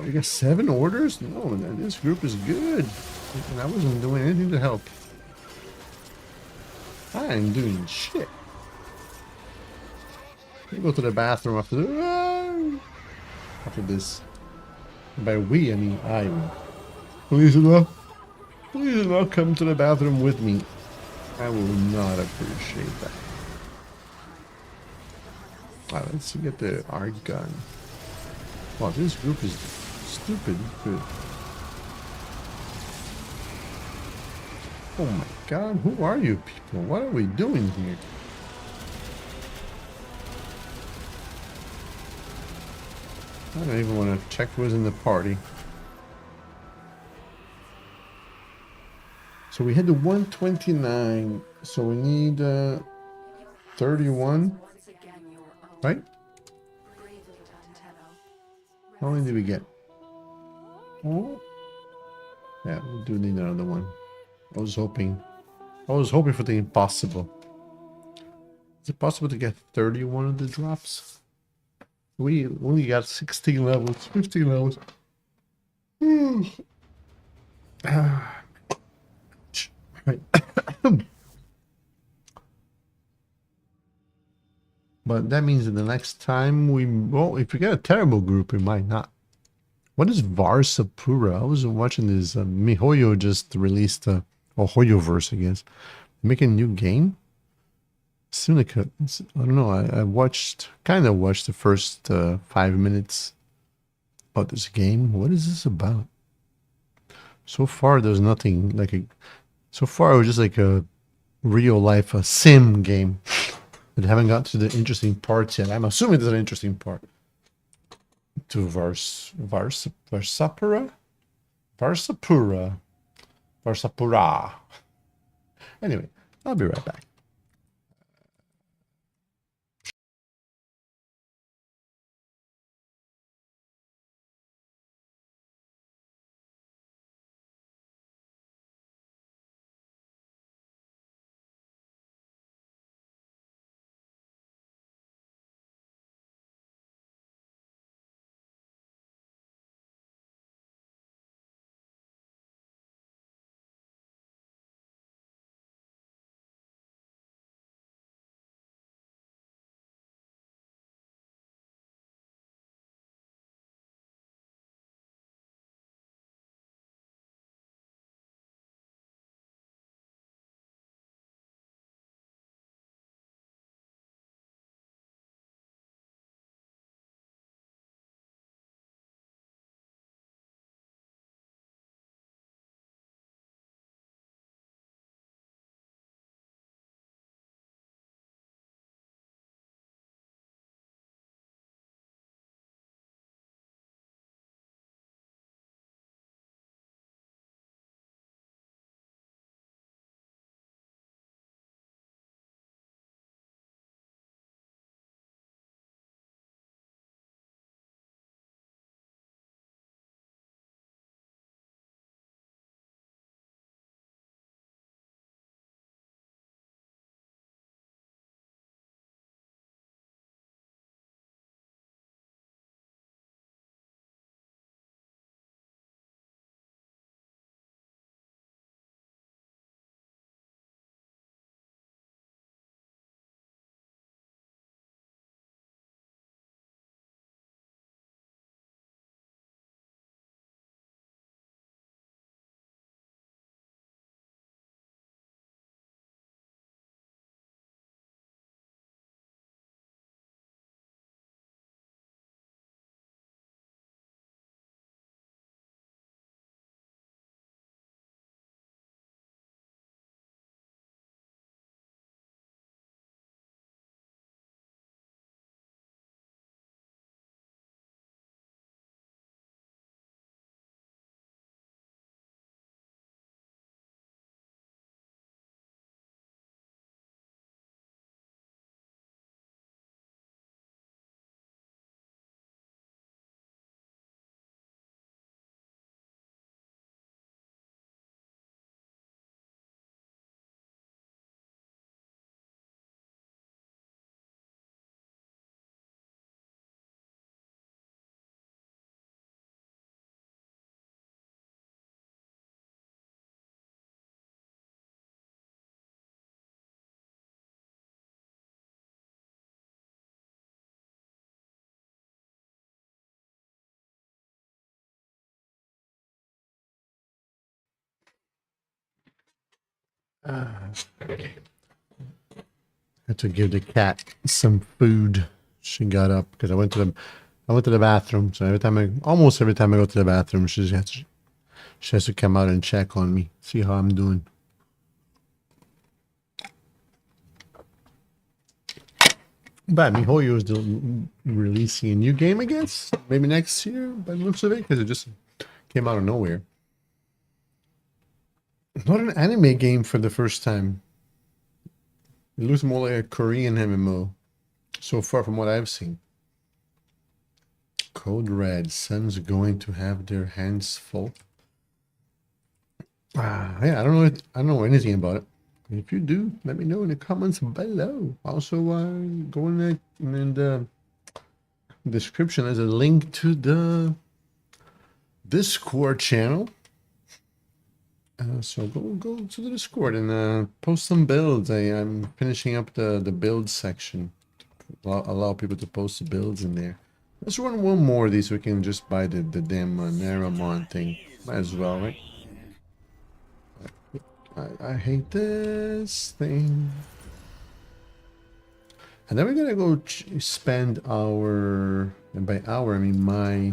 We got 7 orders? No, this group is good. And I wasn't doing anything to help. I ain't doing shit. I go to the bathroom after this. By we, I mean I will. Please do not come to the bathroom with me. I will not appreciate that. Alright, let's get the art gun. Wow, this group is stupid good. Oh my god, who are you people? What are we doing here? I don't even want to check who's in the party. So we had the 129, so we need 31, Once again, your own. right? Bravely done, Tenno. How many did we get? Oh, yeah, we do need another one. I was hoping for the impossible. Is it possible to get 31 of the drops? We only got 16 levels, 15 levels. Ah, right. But that means that the next time well, if we get a terrible group, we might not. What is Varsapura? I was watching this. MiHoYo just released or HoYoverse, I guess. Making a new game. Seemed like I don't know. I kind of watched the first 5 minutes of this game. What is this about? So far, there's nothing like a. So far, it was just like a real life sim game. But haven't got to the interesting parts yet. I'm assuming there's an interesting part. To Varsapura? Varsapura. Anyway, I'll be right back. Had to give the cat some food. She got up because I went to the bathroom. So almost every time I go to the bathroom, she has to come out and check on me, see how I'm doing. But MiHoYo is still releasing a new game, I guess. Maybe next year, by the looks of it, because it just came out of nowhere. Not an anime game for the first time. It looks more like a Korean MMO. So far from what I've seen. Code Red. Sun's going to have their hands full. Yeah, I don't know anything about it. If you do, let me know in the comments below. Also, go in the description as a link to the Discord channel. So go to the Discord and post some builds. I'm finishing up the build section. Allow people to post the builds in there. Let's run one more of these so we can just buy the damn Naramon thing. Might as well, right? I hate this thing. And then we're gonna go spend our, and by our I mean my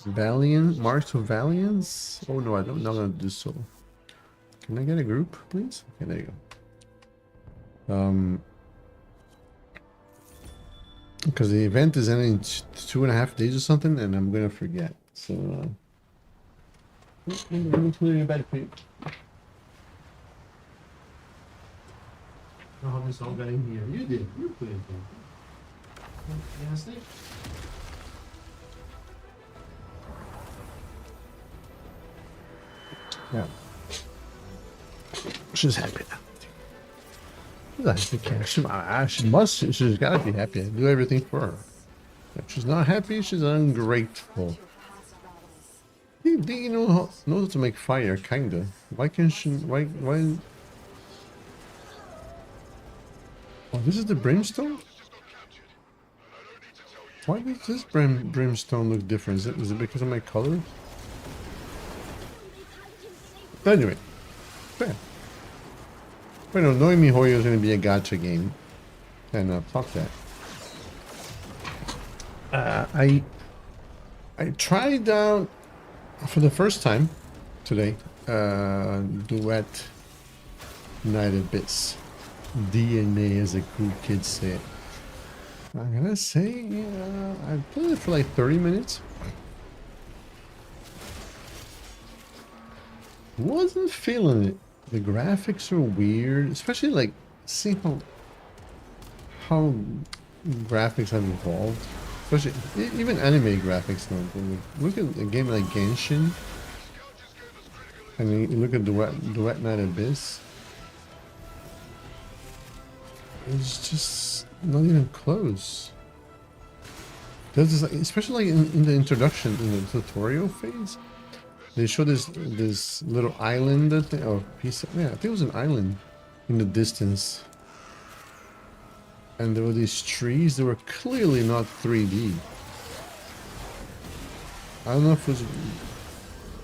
Valiant, Marks of Valiance. Oh no, I'm not gonna do so. Can I get a group, please? Okay, there you go. Because the event is ending in 2.5 days or something, and I'm gonna forget. So, let me clear your bed for you. Oh, this all got in here. You did. You put it in. Yes, yeah. She's happy now. She's gotta be happy. I do everything for her. If she's not happy, she's ungrateful. Do you know how to make fire, kinda? Why can't she, why? Oh, this is the brimstone? Why does this brimstone look different? Is it because of my color? But anyway, fair. But no, knowing MiHoYo is going to be a gacha game, and fuck that. I tried out for the first time today Duet Night Abyss. DNA, as the cool kids say it. I'm gonna say, I played it for like 30 minutes. Wasn't feeling it. The graphics are weird, especially like see how graphics have evolved. Especially even anime graphics now. Look at a game like Genshin, and then you look at Duet Night Abyss. It's just not even close. This, especially like in the introduction, in the tutorial phase, they show this little island thing, or piece of, yeah, I think it was an island in the distance, and there were these trees that were clearly not 3D. I don't know if it was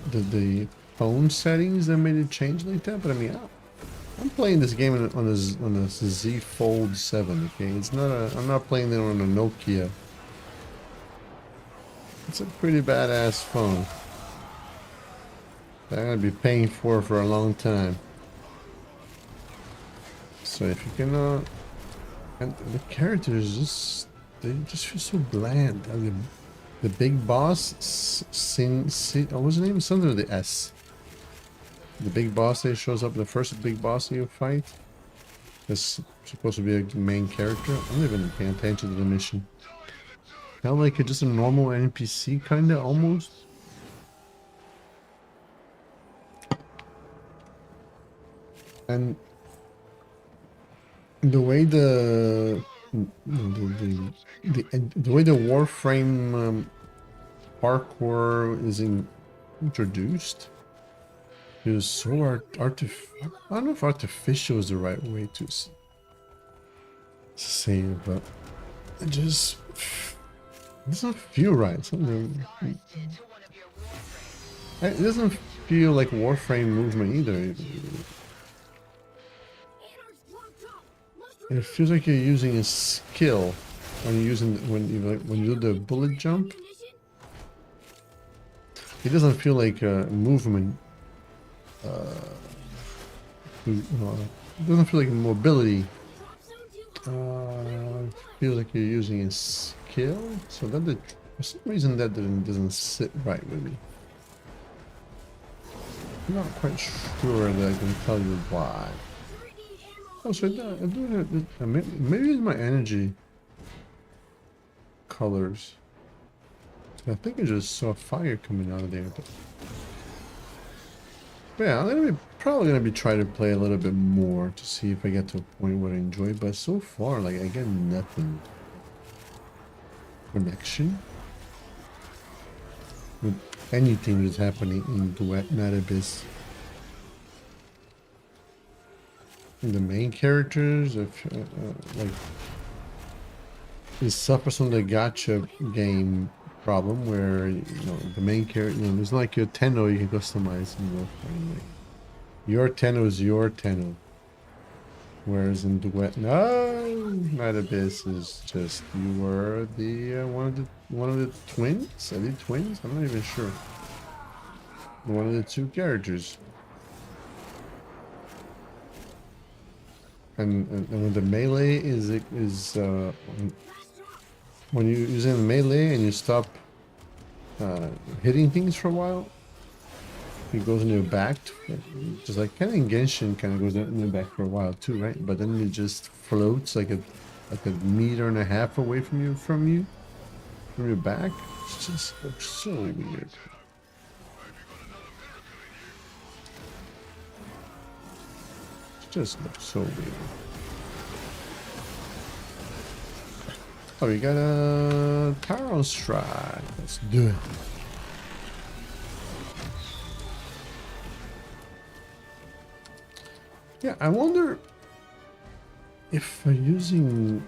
the phone settings that made it change like that, but I mean, I'm playing this game on a Z Fold 7. Okay, it's not a. I'm not playing it on a Nokia. It's a pretty badass phone that I'm gonna be paying for a long time. So if you can, and the characters they just feel so bland. I mean, the big boss, what was his name? Something with the S. The big boss that shows up, the first big boss you fight, is supposed to be a main character. I'm not even paying attention to the mission. Kind of like just a normal NPC, kind of, almost. And the way the way the Warframe parkour is introduced is so I don't know if artificial is the right way to say it, but it just doesn't feel right. It doesn't feel like Warframe movement either. It feels like you're using a skill when you're using when you do the bullet jump. It doesn't feel like a movement. It doesn't feel like mobility. Feels like you're using a skill. So that for some reason that doesn't sit right with me. I'm not quite sure that I can tell you why. Oh, so maybe it's my energy colors. I think I just saw fire coming out of there. But yeah, probably gonna be trying to play a little bit more to see if I get to a point where I enjoy. But so far, like I get nothing. Connection with anything that's happening in Duet Night Abyss. The main characters, like, it suffers from the gacha game problem where the main character, it's not like your Tenno you can customize in Warframe. Like, your Tenno is your Tenno, whereas in Duet, Night Abyss is just you were the one of the twins. Are they twins? I'm not even sure. One of the two characters. And when the melee is when you're using melee and you stop hitting things for a while, it goes in your back, just like kind of in Genshin, kind of goes in your back for a while too, right? But then it just floats like a meter and a half away from your back. It just looks so weird. Just looks so weird. Oh, we got a tower on strike. Let's do it. Yeah, I wonder if using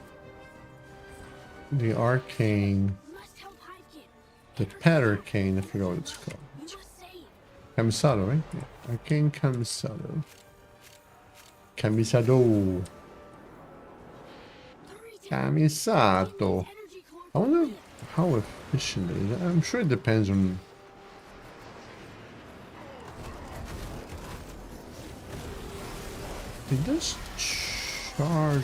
the arcane, the pet arcane, I forgot what it's called. Kamisado, right? Yeah. Arcane Kamisado. Kamisado. Kamisato. I wonder how efficient it is. I'm sure it depends on. It does charge.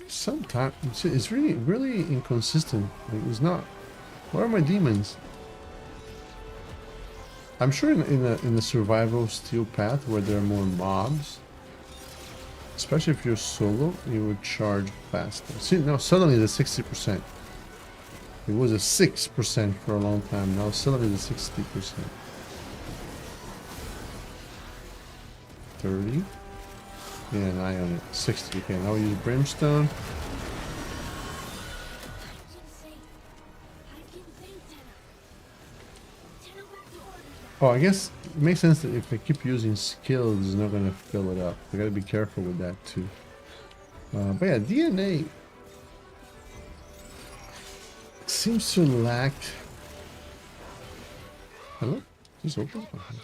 Sometimes it's really inconsistent. Like, it's not. Where are my demons? I'm sure in the survival steel path where there are more mobs, especially if you're solo, you would charge faster. See, now suddenly it's 60%. It was a 6% for a long time. Now suddenly it's 60%. 30. Yeah, and I own it. 60. Okay, now we use brimstone. Oh, I guess it makes sense that if I keep using skills, it's not going to fill it up. I gotta be careful with that too. But yeah, DNA seems to lack. Hello? Just open? Okay.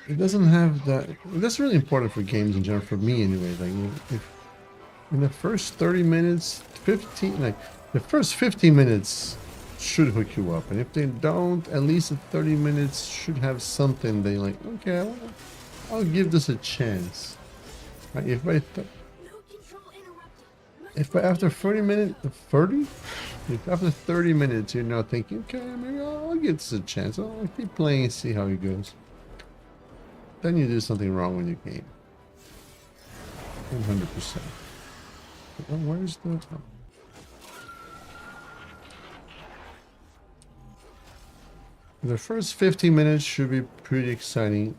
It doesn't have that. That's really important for games in general, for me anyway. Like, if in the first 30 minutes, 15, like the first 15 minutes should hook you up, and if they don't, at least the 30 minutes should have something they like. Okay, I'll give this a chance. Right? If after 30 minutes, 30, if after 30 minutes you're now thinking, okay, maybe I'll give this a chance. I'll keep playing and see how it goes. Then you do something wrong with your game. 100%. Oh, where's the? The first 15 minutes should be pretty exciting.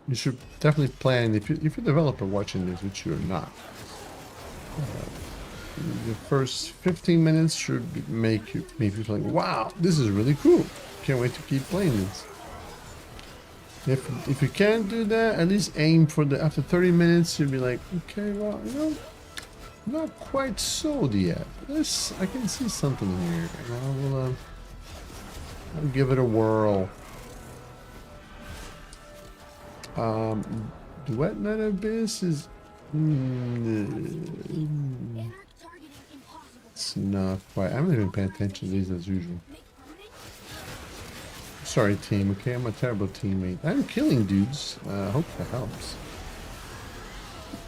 You should definitely plan, if you're a developer watching this, which you're not. The first 15 minutes should make you feel like, wow, this is really cool. Can't wait to keep playing this. If you can't do that, at least aim for the after 30 minutes. You'll be like, okay, well, not quite sold yet. I can see something here, and I'll give it a whirl. Duet Night Abyss is... it's not quite. I'm not even paying attention to these as usual. Sorry, team, okay? I'm a terrible teammate. I'm killing dudes. Hope that helps.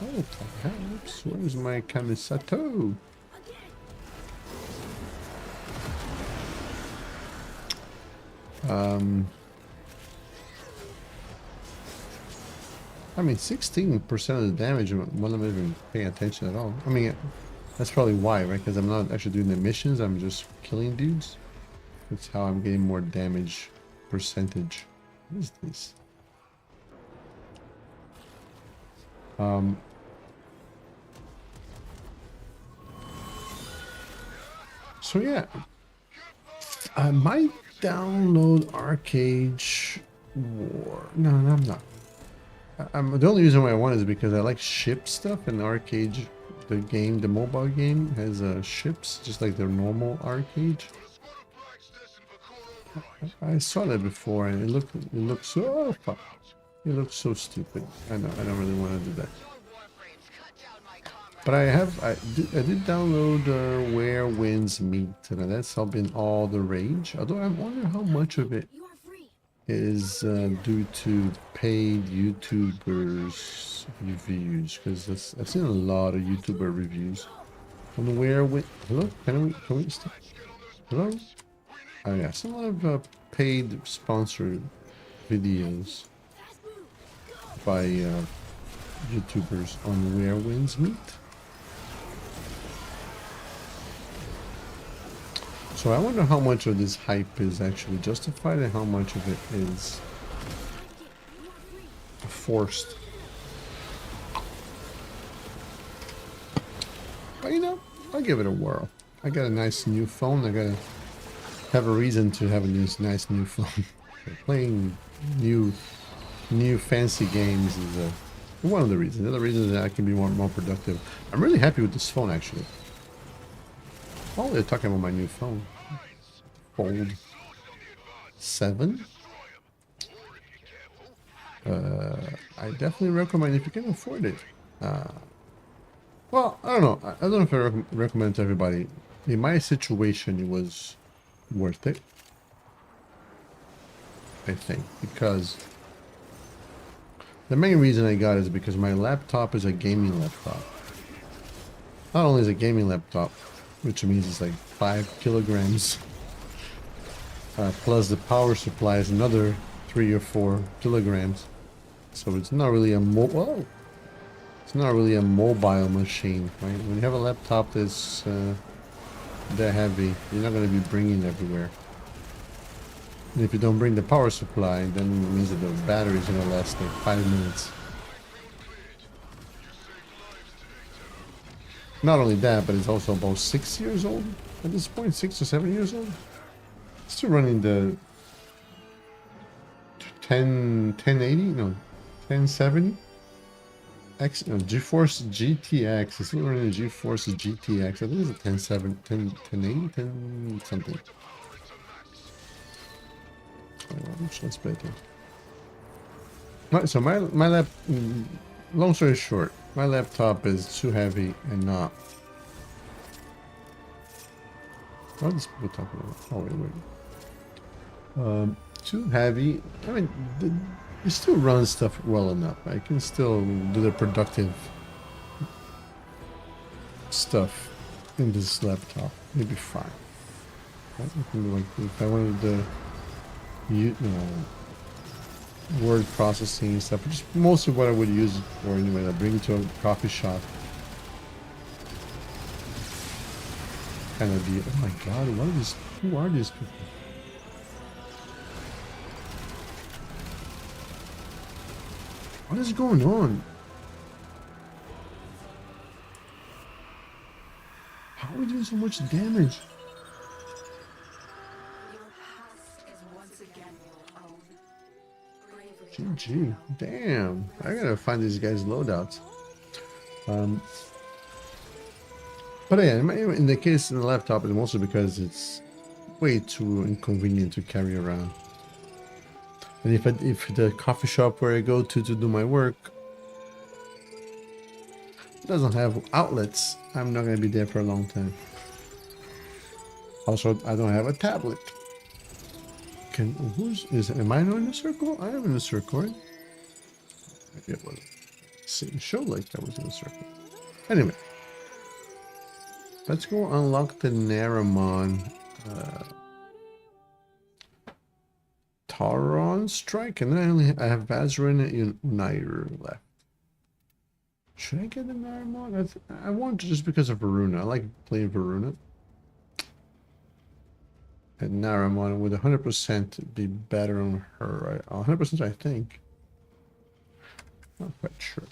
Hope that helps. Where's my Kamisato? I mean, 16% of the damage when I'm not even paying attention at all. I mean, that's probably why, right? Because I'm not actually doing the missions, I'm just killing dudes. That's how I'm getting more damage percentage. What is this? So yeah, I might download Arcade War. No, I'm not. The only reason why I want it is because I like ship stuff, and Arcade, the game, the mobile game has ships just like their normal Arcade. I saw that before, and it looked so fuck. It looks so stupid. I know. I don't really want to do that. But I did download Where Winds Meet, and that's been all the rage. Although I wonder how much of it is due to paid YouTubers reviews, because I've seen a lot of YouTuber reviews on Where Wind. Hello, can we stop? Hello. Oh yeah, some of paid sponsored videos by YouTubers on Where Winds Meet. So I wonder how much of this hype is actually justified and how much of it is forced. But you know, I'll give it a whirl. I got a nice new phone. I gotta have a reason to have a nice new phone. Playing new fancy games is one of the reasons. The other reason is that I can be more productive. I'm really happy with this phone actually. Oh, they're talking about my new phone. Fold 7. I definitely recommend if you can afford it. Well, I don't know. I don't know if I recommend it to everybody. In my situation, it was worth it. I think because the main reason I got it is because my laptop is a gaming laptop. Not only is it a gaming laptop, which means it's like 5 kilograms. Plus the power supply is another 3 or 4 kilograms. So it's not really a it's not really a mobile machine, right? When you have a laptop that's that heavy, you're not going to be bringing it everywhere. And if you don't bring the power supply, then it means that the battery is going to last like 5 minutes. Not only that, but it's also about 6 years old at this point, 6 or 7 years old. It's still running the 1080, no, 1070 X, no, GeForce GTX. It's still running the GeForce GTX. I think it's a 1070, 1080, 10 something. Let's play it. So my long story short, my laptop is too heavy and not. What are these people talking about? Oh wait. Too heavy. I mean, it still runs stuff well enough. I can still do the productive stuff in this laptop. Maybe fine. If I wanted the word processing and stuff, which is most of what I would use it for anyway. I bring it to a coffee shop. Kind of be. Oh my god! What are these? Who are these people? What is going on? How are we doing so much damage? Your husk is once again your own. Bravery. GG. Damn. I gotta find these guys' loadouts. But yeah, in the case of the laptop, it's mostly because it's way too inconvenient to carry around. And if the coffee shop where I go to do my work doesn't have outlets, I'm not gonna be there for a long time. Also, I don't have a tablet. Am I not in a circle? I am in a circle, right? Maybe it was. See, show like that was in a circle. Anyway, let's go unlock the Naramon Taron strike, and then I have Vazarin and Unair left. Should I get the Naramon? I want to just because of Varuna. I like playing Varuna. And Naramon would 100% be better on her. 100% I think. Not quite sure.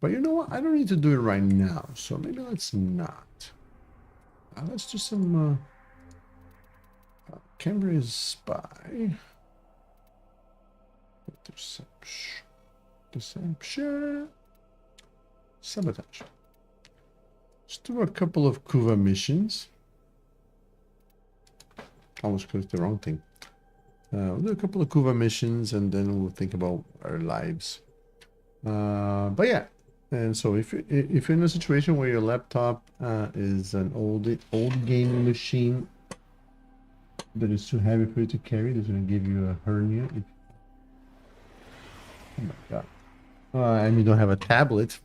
But you know what? I don't need to do it right now. So maybe let's not. Let's do some Cambria's Spy. Deception. Deception. Sabotage. Let's do a couple of Kuva missions. Almost clicked the wrong thing. We'll do a couple of Kuva missions and then we'll think about our lives. But yeah, and so if you're in a situation where your laptop is an old gaming machine that is too heavy for you to carry, that's going to give you a hernia. Oh my god! And you don't have a tablet.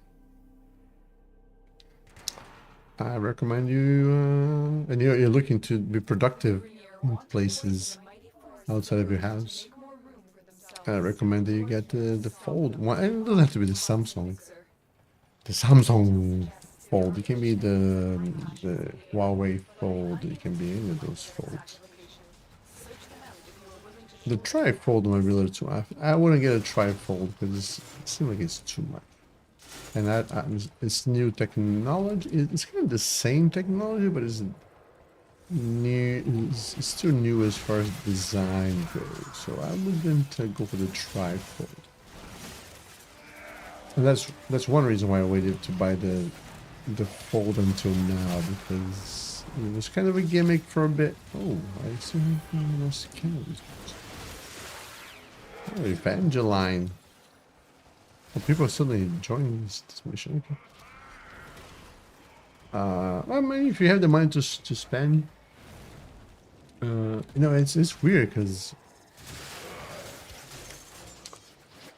I recommend you, and you're looking to be productive in places outside of your house. I recommend that you get the Fold one. It doesn't have to be the Samsung. The Samsung Fold. It can be the Huawei Fold. It can be any of those folds. The tri-fold might be a little too much. I wouldn't get a tri-fold because it seems like it's too much. And it's new technology. It's kind of the same technology, but it's new. It's still new as far as design goes. So I wouldn't go for the tri-fold. And that's one reason why I waited to buy the fold until now, because it was kind of a gimmick for a bit. Oh, I still have no skills. Oh, Evangeline. Oh, people are suddenly enjoying this mission. Okay. I mean, if you have the money to spend, you know, it's weird because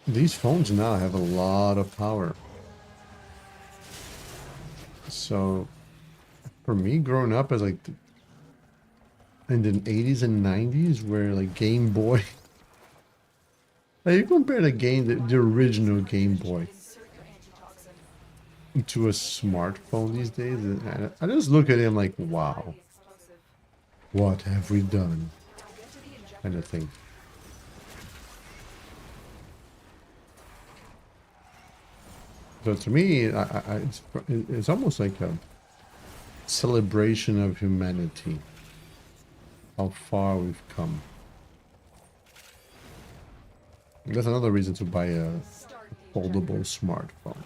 these phones now have a lot of power. So, for me, growing up as like in the 80s and 90s, where like Game Boy. Like, you compare the original Game Boy to a smartphone these days, and I just look at him like, wow, what have we done? Kind of thing. So to me, it's almost like a celebration of humanity, how far we've come. That's another reason to buy a foldable smartphone.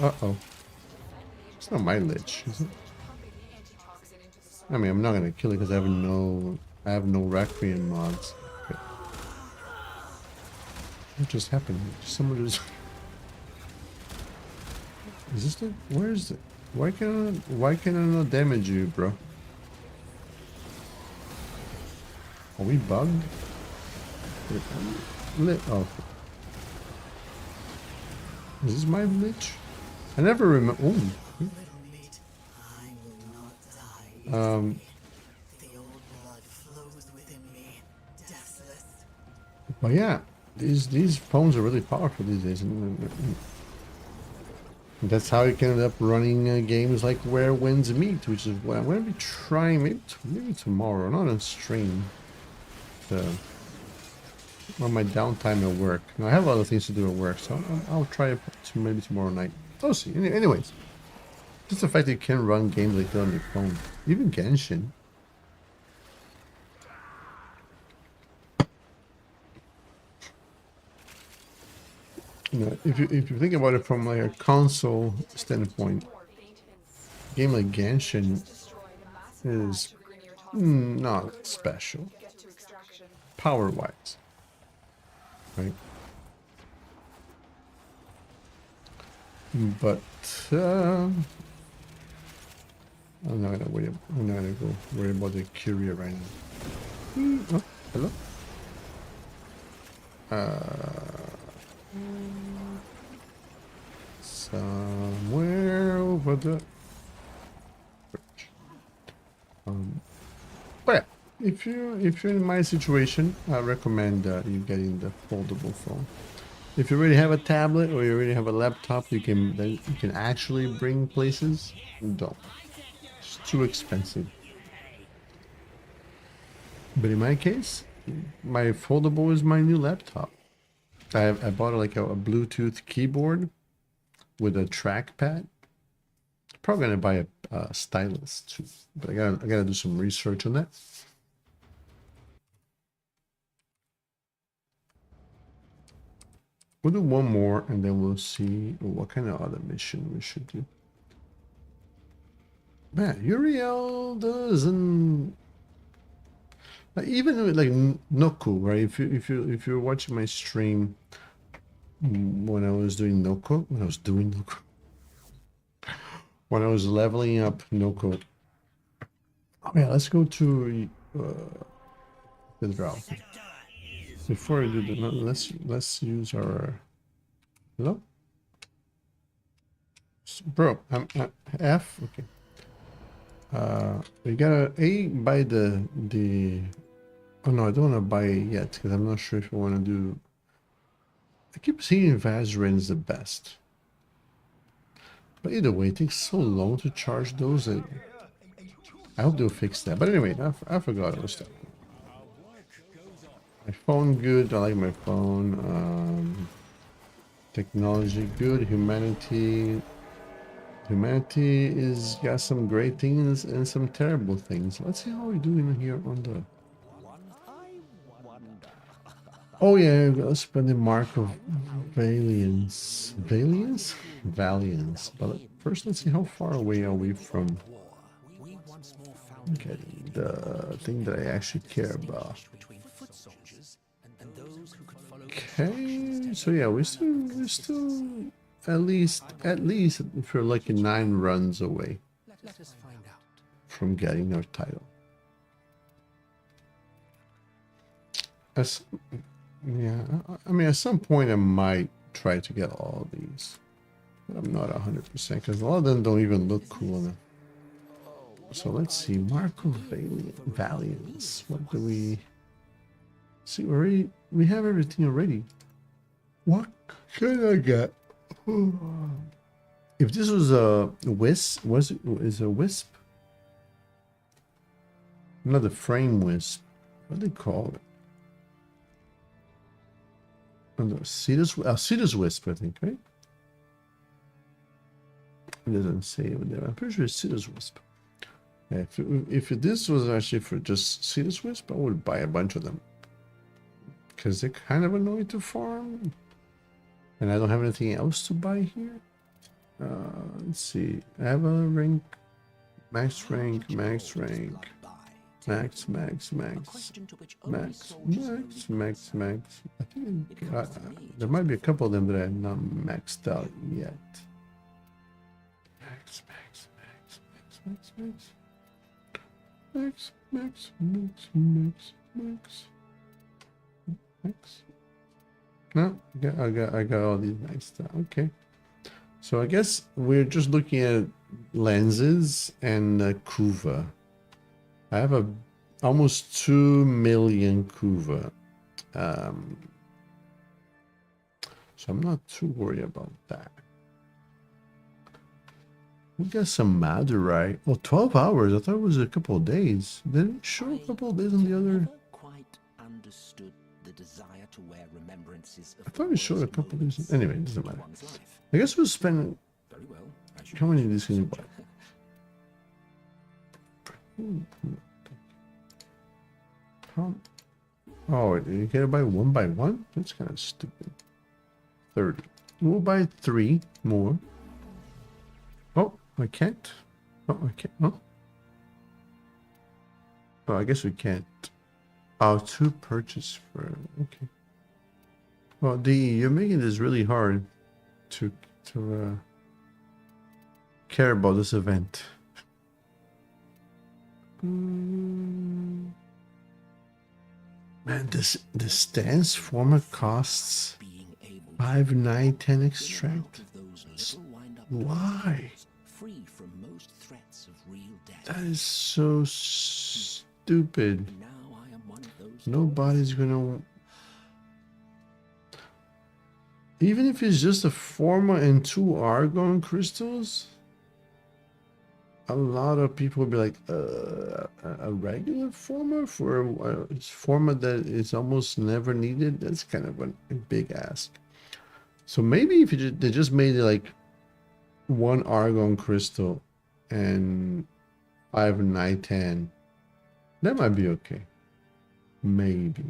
Uh-oh. It's not my lich, is it? I mean, I'm not gonna kill it because I have no Requiem mods. Okay. What just happened? Someone just... Is this the... Where is it? Why can I not damage you, bro? Are we bugged? Oh. Is this my lich? I never remember. Oh. But yeah, these phones are really powerful these days. And that's how you can end up running games like Where Winds Meet, which is what I'm going to be trying maybe tomorrow, not on stream. On my downtime at work. Now, I have other things to do at work, so I'll try it maybe tomorrow night. Oh, see. Anyways, just the fact that you can run games like that on your phone, even Genshin. You know, if you think about it from like a console standpoint, a game like Genshin is Not special. Get to extraction. Power-wise. Right? But I'm not gonna worry. I'm not gonna go worry about the Curia right now. Oh, hello. Somewhere over the. But yeah, if you're in my situation, I recommend you getting the foldable phone. If you already have a tablet or you already have a laptop, you can actually bring places. Don't. It's too expensive. But in my case, my foldable is my new laptop. I bought like a Bluetooth keyboard with a trackpad. Probably gonna buy a stylus too, but I gotta do some research on that. We'll do one more and then we'll see what kind of other mission we should do. Man, Uriel doesn't even with like Noku, right? If you're watching my stream when I was doing Noku, when I was leveling up Noku. Oh yeah, let's go to the drought. Before I do that, no, let's use our hello, bro. I'm F. Okay. We gotta buy the. Oh no, I don't want to buy it yet because I'm not sure if I want to do. I keep seeing Vazrin is the best, but either way, it takes so long to charge those. I hope they'll fix that. But anyway, I forgot it was stuff. My phone good. I like my phone. Technology good. Humanity is got some great things and some terrible things. Let's see how we're doing here on the. Oh yeah, let's spend the mark of Valiance. Valiance. But first, let's see how far away are we from getting the thing that I actually care about. Okay, so yeah, we're still at least if you're like 9 runs away from getting our title. Yeah, I mean, at some point I might try to get all of these, but I'm not 100% because a lot of them don't even look cool enough. So let's see, Marco Valiance. What do we see? We have everything already. What can I get? If this was a wisp, is a wisp? Not a frame wisp. What do they call it? Cedar's wisp, I think, right? It doesn't say over there. I'm pretty sure it's Cedar's wisp. Yeah, if this was actually for just Cedar's wisp, I would buy a bunch of them. Because they're kind of annoying to farm. And I don't have anything else to buy here. Let's see. I have a rank. Max rank. Max. I think there might be a couple of them that I have not maxed out yet. Max. No, I got all these maxed out. Okay. So I guess we're just looking at lenses and Kuva. I have almost 2 million Kuva. So I'm not too worried about that. We got some Madurai. Oh, 12 hours. I thought it was a couple of days. Didn't it show a couple of days on the other? Quite understood the desire to wear remembrances of I thought it showed a couple of days. Anyway, it doesn't matter. one's life. I guess we'll spend. Very well. How many of these can you buy? Oh, you gotta buy one by one? That's kind of stupid. 30. We'll buy 3 more. Oh, I can't. Oh, I can't. Oh. Oh, I guess we can't. Oh, to purchase for. Okay. Well, you're making this really hard to care about this event. Man, this stance former costs Being able 5, 9, 10 to extract. out of those little wind-up Why? free from most threats of real death. That is so stupid. And now I am one of those. Nobody's gonna. Even if it's just a forma and 2 argon crystals, a lot of people will be like, a regular forma for a forma that is almost never needed. That's kind of a big ask. So maybe if they just made it like 1 argon crystal and 5 910, that might be okay. Maybe.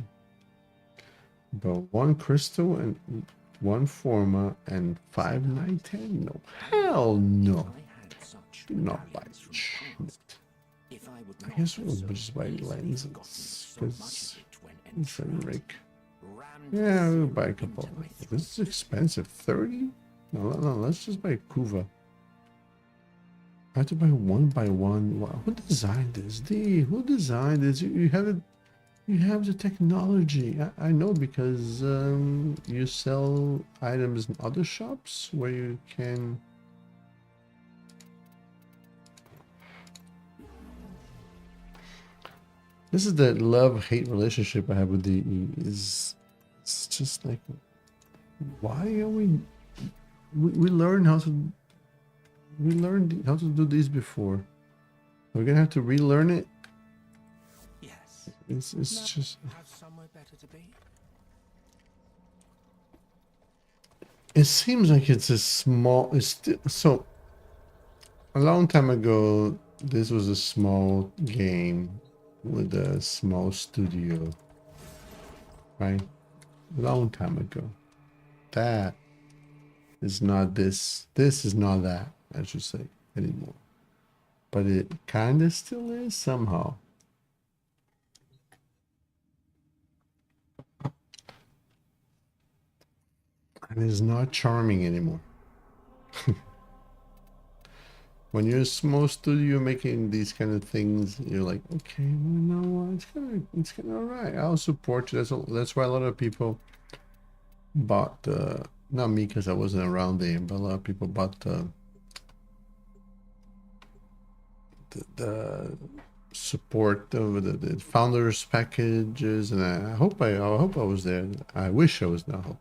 But 1 crystal and 1 forma and 5 910? No. Hell no. Not by shit. I guess we'll just buy lenses. Because it's a rig. Yeah, we'll buy a couple. This is expensive. 30? No, let's just buy Kuva. I have to buy 1 by 1. Wow. Who designed this? Who designed this? You have it. You have the technology. I know because you sell items in other shops where you can. This is the love-hate relationship I have with DE. It's just like, why are we learned how to do these before. We're gonna have to relearn it. Yes. It's just. Have somewhere better to be. It seems like it's a small. It's still so. A long time ago, this was a small game with a small studio, right? Long time ago. That is not this. This is not that, I should say, anymore. But it kind of still is somehow. And it's not charming anymore. When you're a small studio making these kind of things, you're like, okay, well, you know what? It's kind of all right. I'll support you. That's why a lot of people bought, not me because I wasn't around then, but a lot of people bought the support of the founders packages, and I hope I was there. I wish I was not.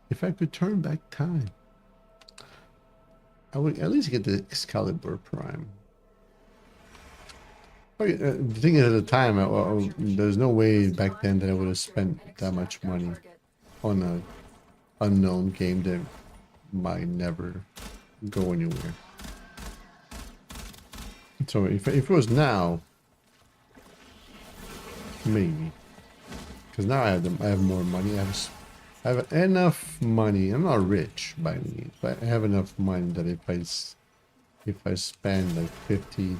If I could turn back time, I would at least get the Excalibur Prime. Oh, yeah, the thing is, at the time, there's no way back then that I would have spent that much money on an unknown game that might never go anywhere. So if it was now, maybe, because now I have more money. I have enough money. I'm not rich by any means, but I have enough money that if I spend like 50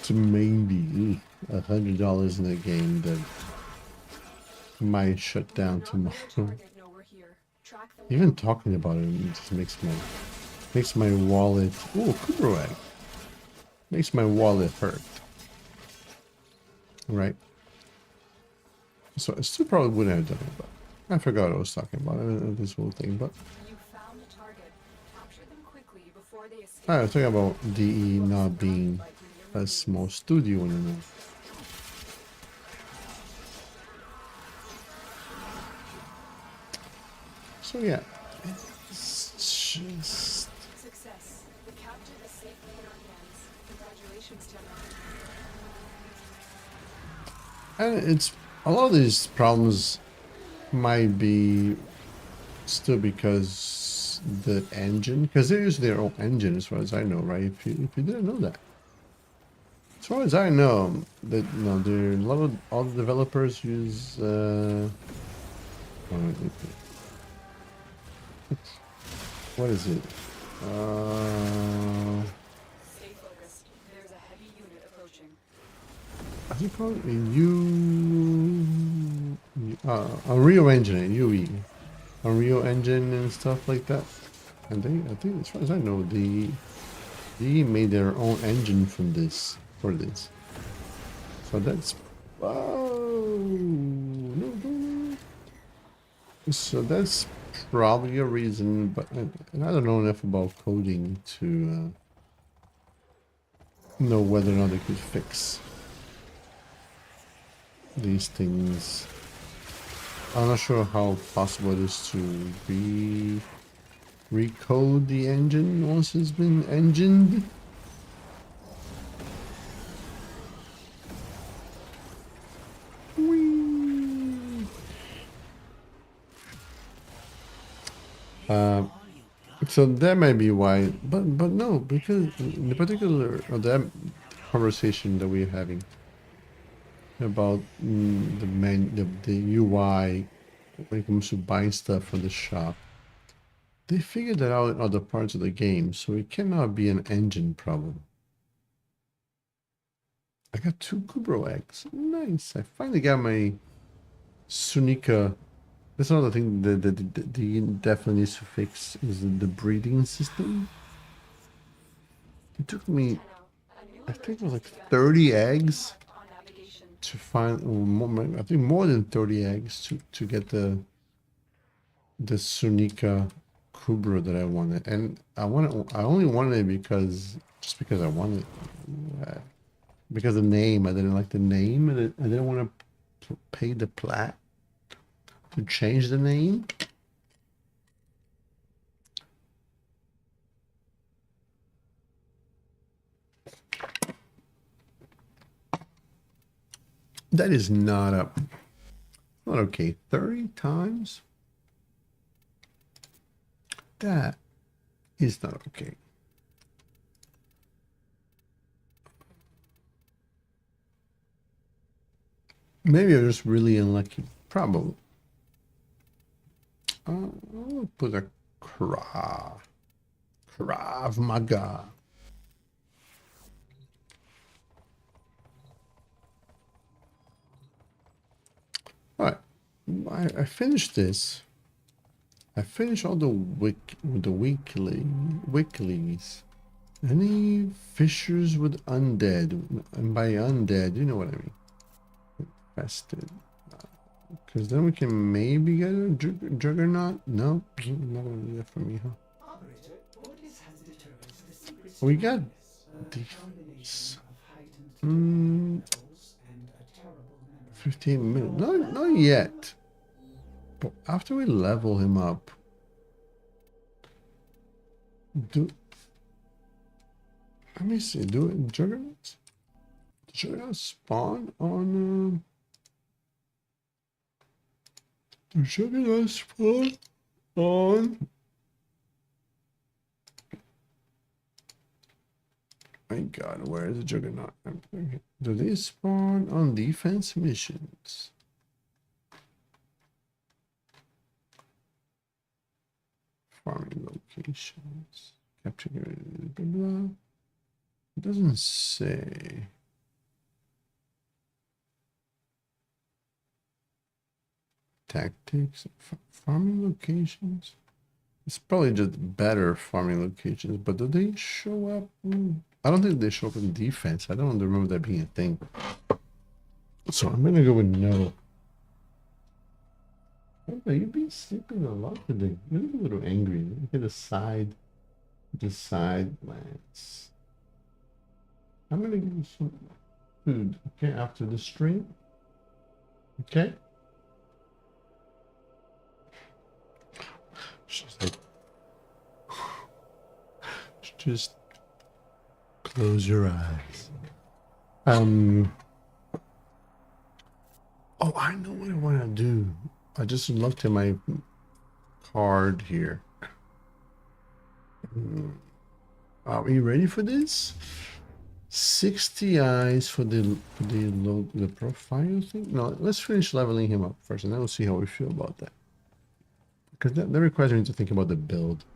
to maybe $100 in a game that might shut down tomorrow. Even talking about it just makes my wallet. Oh, Cooper egg. Makes my wallet hurt. Right? So I still probably wouldn't have done it, but I forgot what I was talking about this whole thing. But You found a target. Capture them quickly before they escape. I was talking about DE not being a small studio anymore. So yeah, it's just. Success. The captive is safely in our hands. Congratulations, General. And it's a lot of these problems might be still because the engine, because they use their own engine as far as I know, right? If you didn't know that, as far as I know, that there a lot of all the developers use. What is it? Stay focused. There's a heavy unit approaching. How's it called? Unreal Engine, UE. Unreal Engine and stuff like that. And I think, as far as I know, they made their own engine from this, for this. So that's, oh, no, no, no. So that's probably a reason, but and I don't know enough about coding to know whether or not they could fix these things. I'm not sure how possible it is to recode the engine once it's been engined. Whee! So that may be why, but no, because in the particular of that conversation that we're having about the UI when it comes to buying stuff from the shop, they figured that out in other parts of the game, so it cannot be an engine problem. I got 2 Kubro eggs. Nice. I finally got my Sunika. That's another thing that the definitely needs to fix is the breeding system. It took me, I think it was like 30 eggs On navigation. to find, I think more than 30 eggs to get the Sunika Kubra that I wanted. And I only wanted it just because I wanted it. Because the name, I didn't like the name, and I didn't want to pay the plat to change the name. That is not okay. 30 times? That is not okay. Maybe I'm just really unlucky. Probably. I'll put a Krav Maga. All right, I finished this. I finished all the weeklies. Any fissures with undead? And by undead, you know what I mean. Infested. Because then we can maybe get a juggernaut. No, not gonna do that for me, huh? We got these. 15 minutes. No, not yet. But after we level him up, let me see. Do it juggernauts. Juggernauts spawn on. The juggernauts spawn on. My God, where is the juggernaut? Do they spawn on defense missions? Farming locations. Capturing blah blah. It doesn't say. Tactics. Farming locations. It's probably just better farming locations, but do they show up? I don't think they show up in defense. I don't remember that being a thing. So I'm gonna go with no. Oh, you've been sleeping a lot today. You're a little angry. Look at the side glance. I'm gonna give you some food, okay, after the stream. Okay? She's like, just close your eyes. Oh, I know what I want to do. I just looked at my card here. Are you ready for this? 60 eyes for the profile thing. No, let's finish leveling him up first, and then we'll see how we feel about that. Because that requires me to think about the build.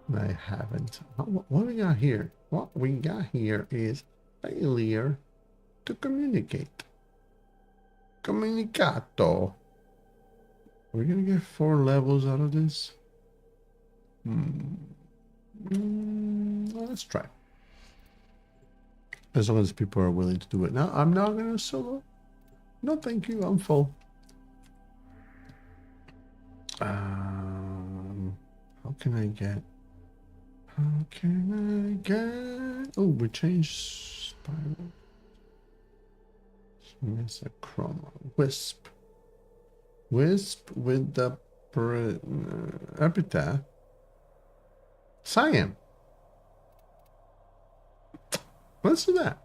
And I haven't. What we got here? What we got here is failure to communicate. Comunicato. We're gonna get 4 levels out of this. Well, let's try. As long as people are willing to do it. Now, I'm not gonna solo. No, thank you. I'm full. How can I get? How can I get? Oh, we changed spiral. Miss a chroma. Wisp. Wisp with the epitaph. Cyan. Let's do that.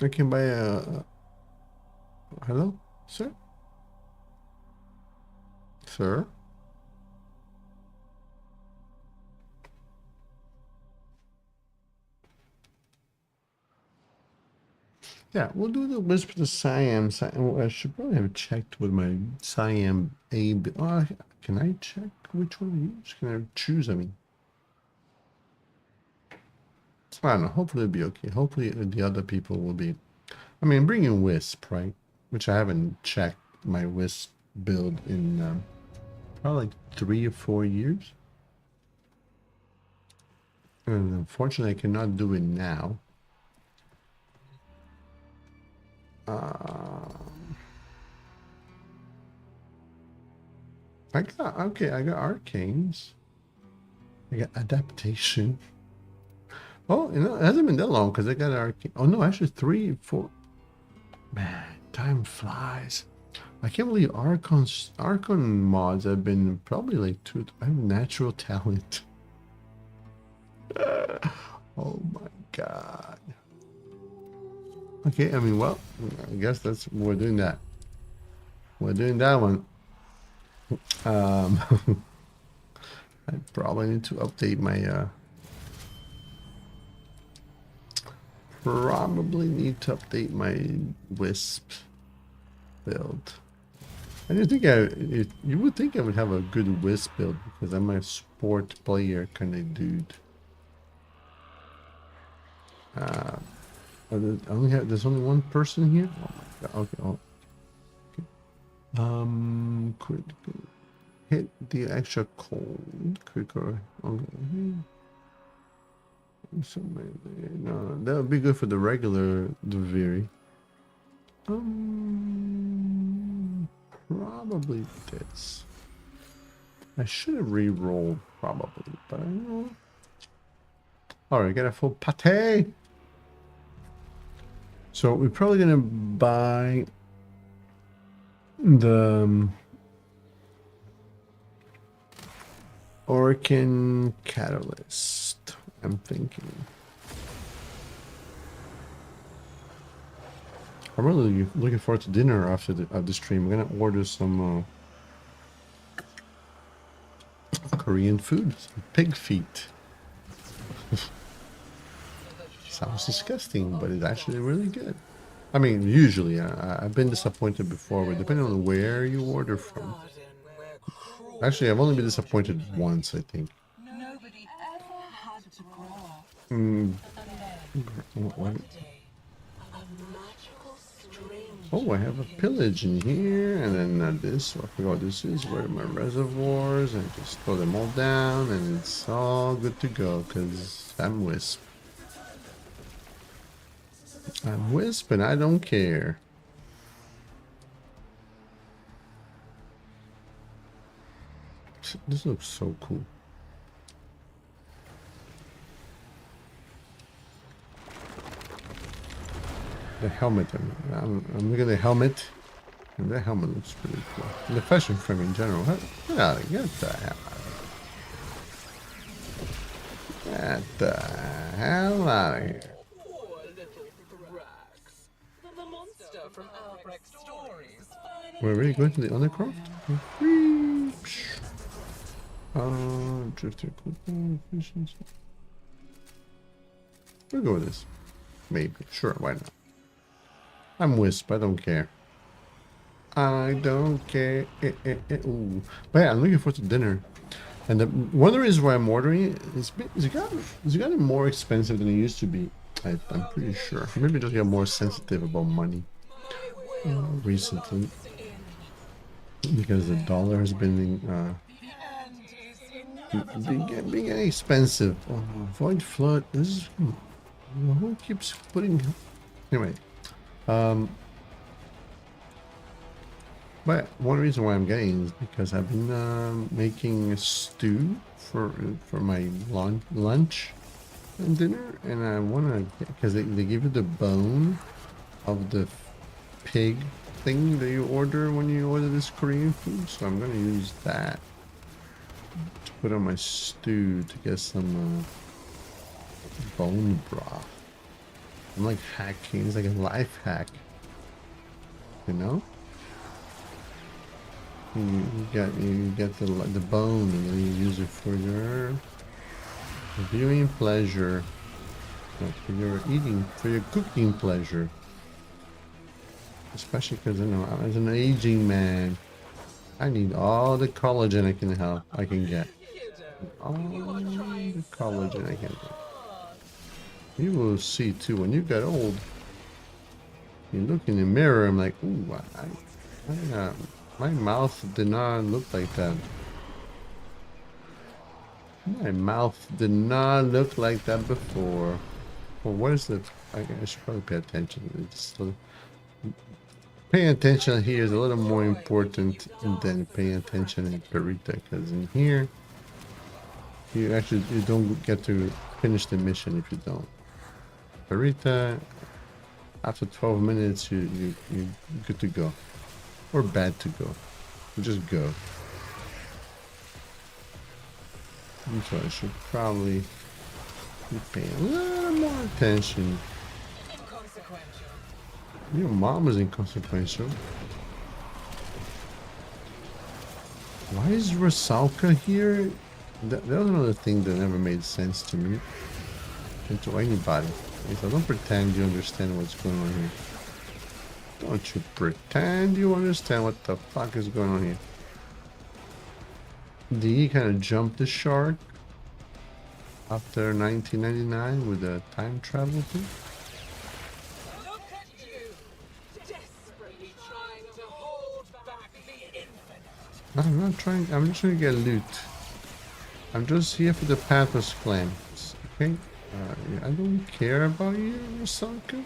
I can buy a. Hello, sir? Sir? Yeah, we'll do the wisp with the Siam. I should probably have checked with my Siam A. Oh, can I check which one to use? Can I choose? I mean, I don't know. Hopefully it'll be okay. Hopefully the other people will be. I mean, bringing wisp, right? Which I haven't checked my wisp build in probably like 3 or 4 years. And unfortunately, I cannot do it now. I got arcanes. I got adaptation. Oh, you know, it hasn't been that long because I got arcane. Oh no, actually 3, 4. Man, time flies. I can't believe Archon mods have been probably like 2. I have natural talent. Oh my god. Okay, I mean, well, I guess we're doing that. We're doing that one. I probably need to update my probably need to update my wisp build. I didn't think you would think I would have a good wisp build because I'm a sport player kind of dude. There's only one person here. Oh my god. Okay. Oh. Okay. Critical. Hit the extra cold. Critical. Okay. So maybe no, that would be good for the regular Duviri. Probably this. I should have re-rolled probably, but I don't know. Alright, got a full pate. So we're probably gonna buy the Orkin Catalyst. I'm thinking. I'm really looking forward to dinner after the stream. I'm gonna order some Korean food, some pig feet. Sounds disgusting, but it's actually really good. I mean, usually I've been disappointed before, but depending on where you order from. Actually, I've only been disappointed once, I think. Nobody ever had to grow up. What? Oh, I have a pillage in here, and then this. I forgot what this is. Where are my reservoirs? And just throw them all down, and it's all good to go. Cause I'm Wisp. I'm Wisp, and I don't care. This looks so cool. The helmet. I'm looking at the helmet, and the helmet looks pretty cool. And the fashion frame in general. Get out of here! Get the hell out of here! Get the hell out of here! Poor little Thrax. The monster from Albrecht's stories. We're really going to the Undercroft? Drifter efficiency. We'll go with this. Maybe. Sure, why not? I'm Wisp, I don't care. I don't care. Ooh. But yeah, I'm looking forward to dinner. And one of the reasons why I'm ordering it is it's gotten more expensive than it used to be. I'm pretty sure. Maybe just get more sensitive about money recently because the dollar has been being getting expensive. Oh, avoid flood. This is who keeps putting. Anyway, but one reason why I'm getting is because I've been making a stew for my lunch and dinner, and I want to because they give you the bone of the pig thing that you order when you order this Korean food, so I'm gonna use that to put on my stew to get some bone broth. I'm like hacking. It's like a life hack, you know. You get the bone, and then you use it for your viewing pleasure, not for your eating, for your cooking pleasure. Especially because you know, as an aging man, I need all the collagen I can get. All the collagen I can get. You will see too when you get old. You look in the mirror. I'm like, ooh, my mouth did not look like that. My mouth did not look like that before. Well, what is the? I should probably pay attention. It's paying attention here is a little more important than paying attention in Perita, because in here you don't get to finish the mission if you don't. Perita, after 12 minutes you're good to go, or bad to go. You just go. So I should probably be paying a little more attention. Your mom is inconsequential. Why is Rusalka here? That was another thing that never made sense to me. And to anybody. So don't pretend you understand what's going on here. Don't you pretend you understand what the fuck is going on here. Did he kind of jump the shark after 1999 with the time travel thing? I'm not trying. I'm just trying to get loot. I'm just here for the Pathos clans. Okay? I don't care about you, Rusalka.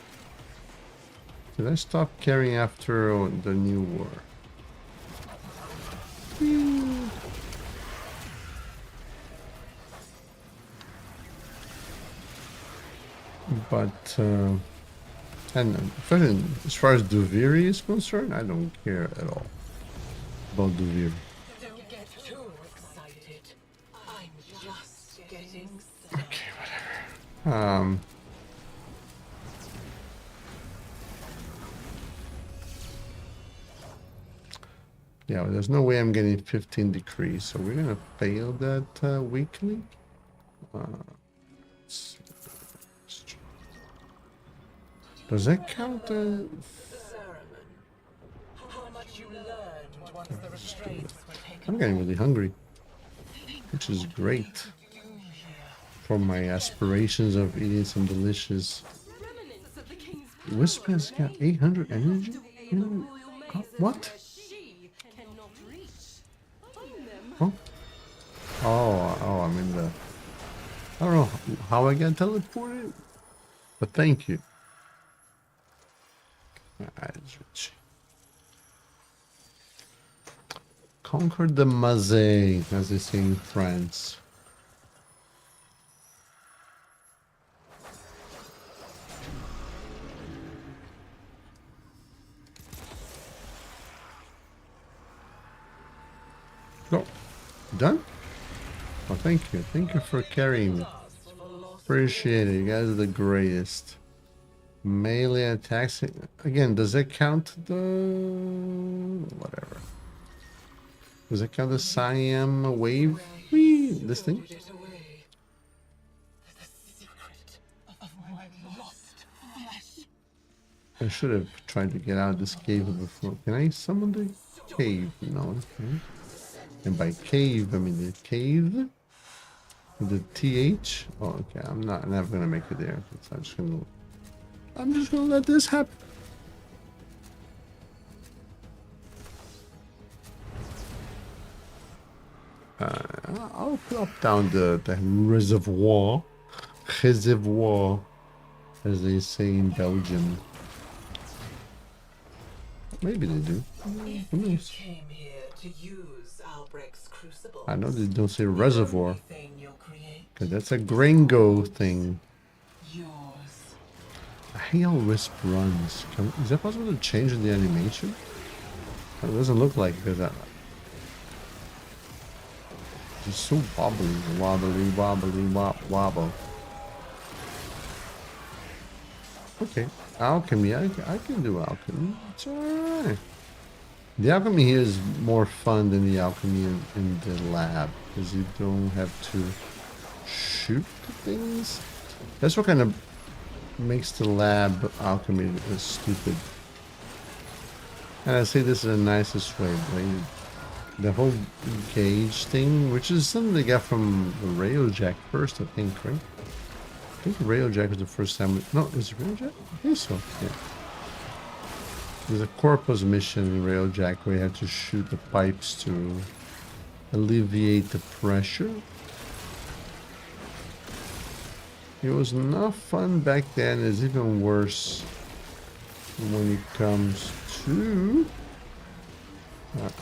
Did I stop caring after the new war? But and as far as Duviri is concerned, I don't care at all about Duviri. Don't get too excited. I'm just getting started. Okay, whatever. Yeah, well, there's no way I'm getting 15 decrees, so we're gonna fail that weekly. Does that count? Ceremony. How much you learned once the restraints were taken. I'm getting really hungry, which is great for my aspirations of eating some delicious. Wisp has got 800 energy. What? Oh, oh! I'm in the. I don't know how I got teleported, but thank you. Conquered the Mazet, as they say in France. Go. Done? Oh, thank you. Thank you for carrying me. Appreciate it. You guys are the greatest. Melee attacks. Again, does that count the... whatever. Does it count the Siam wave? Whee! This thing? I should have tried to get out of this cave before. Can I summon the cave? No, okay. And by cave, I mean the cave. The TH? Oh, okay. I'm never gonna make it there. I'm just gonna let this happen. I'll drop down the reservoir. Reservoir, as they say in Belgium. Maybe they do. If Who you knows? came here to use Albrecht's crucible, I know they don't say reservoir, thing you'll create, because that's a gringo thing. yours. I hate how Wisp runs. Is that possible to change in the animation? It doesn't look like that. It's so wobbly, wobble. Okay, alchemy. I can do alchemy. It's alright. The alchemy here is more fun than the alchemy in the lab, because you don't have to shoot the things. That's what kind of makes the lab alchemy stupid. And I say this in the nicest way, right? The whole gauge thing, which is something they got from the Railjack first, I think, right? I think Railjack was the first time. No, is it Railjack? I think so, yeah. There's a Corpus mission in Railjack where you have to shoot the pipes to alleviate the pressure. It was not fun back then. It's even worse when it comes to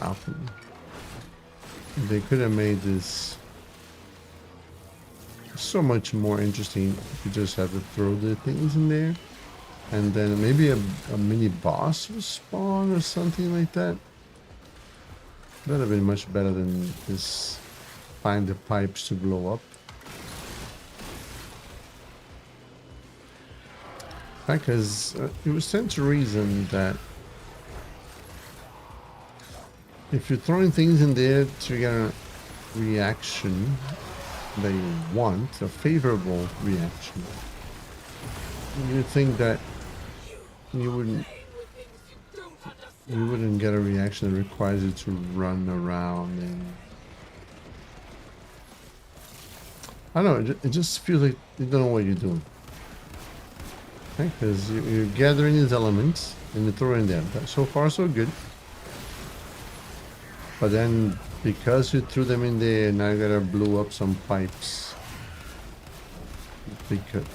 alchemy. They could have made this so much more interesting if you just have to throw the things in there. And then maybe a mini boss will spawn or something like that. That would have been much better than this find the pipes to blow up. Because it was said to reason that if you're throwing things in there to get a reaction that you want, a favorable reaction, you think that you wouldn't get a reaction that requires you to run around and I don't know, it just feels like you don't know what you're doing. Because you're gathering these elements and you're throwing them. So far so good. But then because you threw them in there, now you gotta blow up some pipes. Because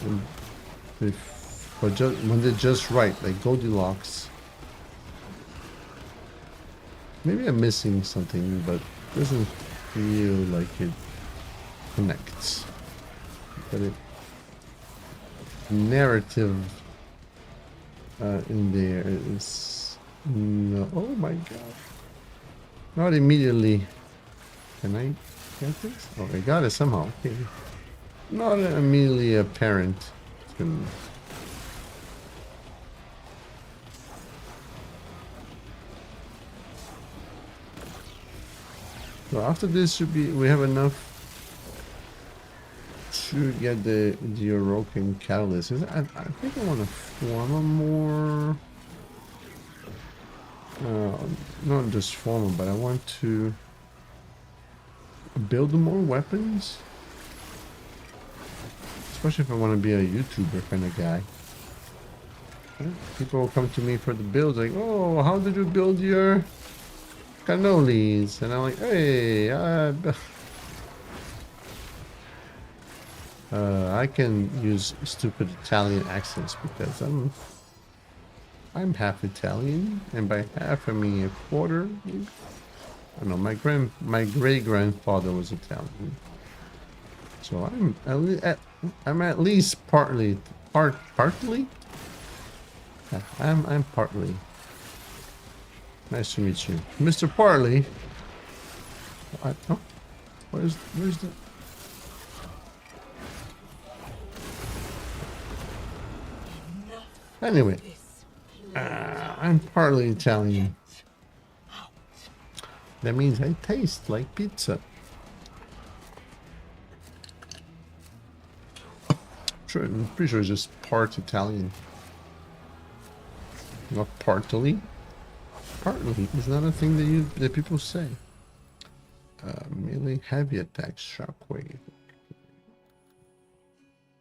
when they're just right, like Goldilocks. Maybe I'm missing something, but it doesn't feel like it connects. But it narrative in there is no. Oh my god! Not immediately. Can I get this? Oh, I got it somehow. Okay. Not immediately apparent to me. So after this should be we have enough to get the Orokin catalyst. I think I want to form a more not just form them, but I want to build more weapons. Especially if I want to be a YouTuber kind of guy. People will come to me for the builds like, oh, how did you build your cannolis? And I'm like, hey, I can use stupid Italian accents because I'm half Italian, and by half I mean a quarter. I don't know, my great grandfather was Italian, so I'm at least partly. I'm partly. Nice to meet you, Mr. Partly. Oh, where's the? Anyway, I'm partly Italian. That means I taste like pizza. Sure, I'm pretty sure it's just part Italian. Not partly. Partly is not a thing that people say. Melee heavy attack shockwave.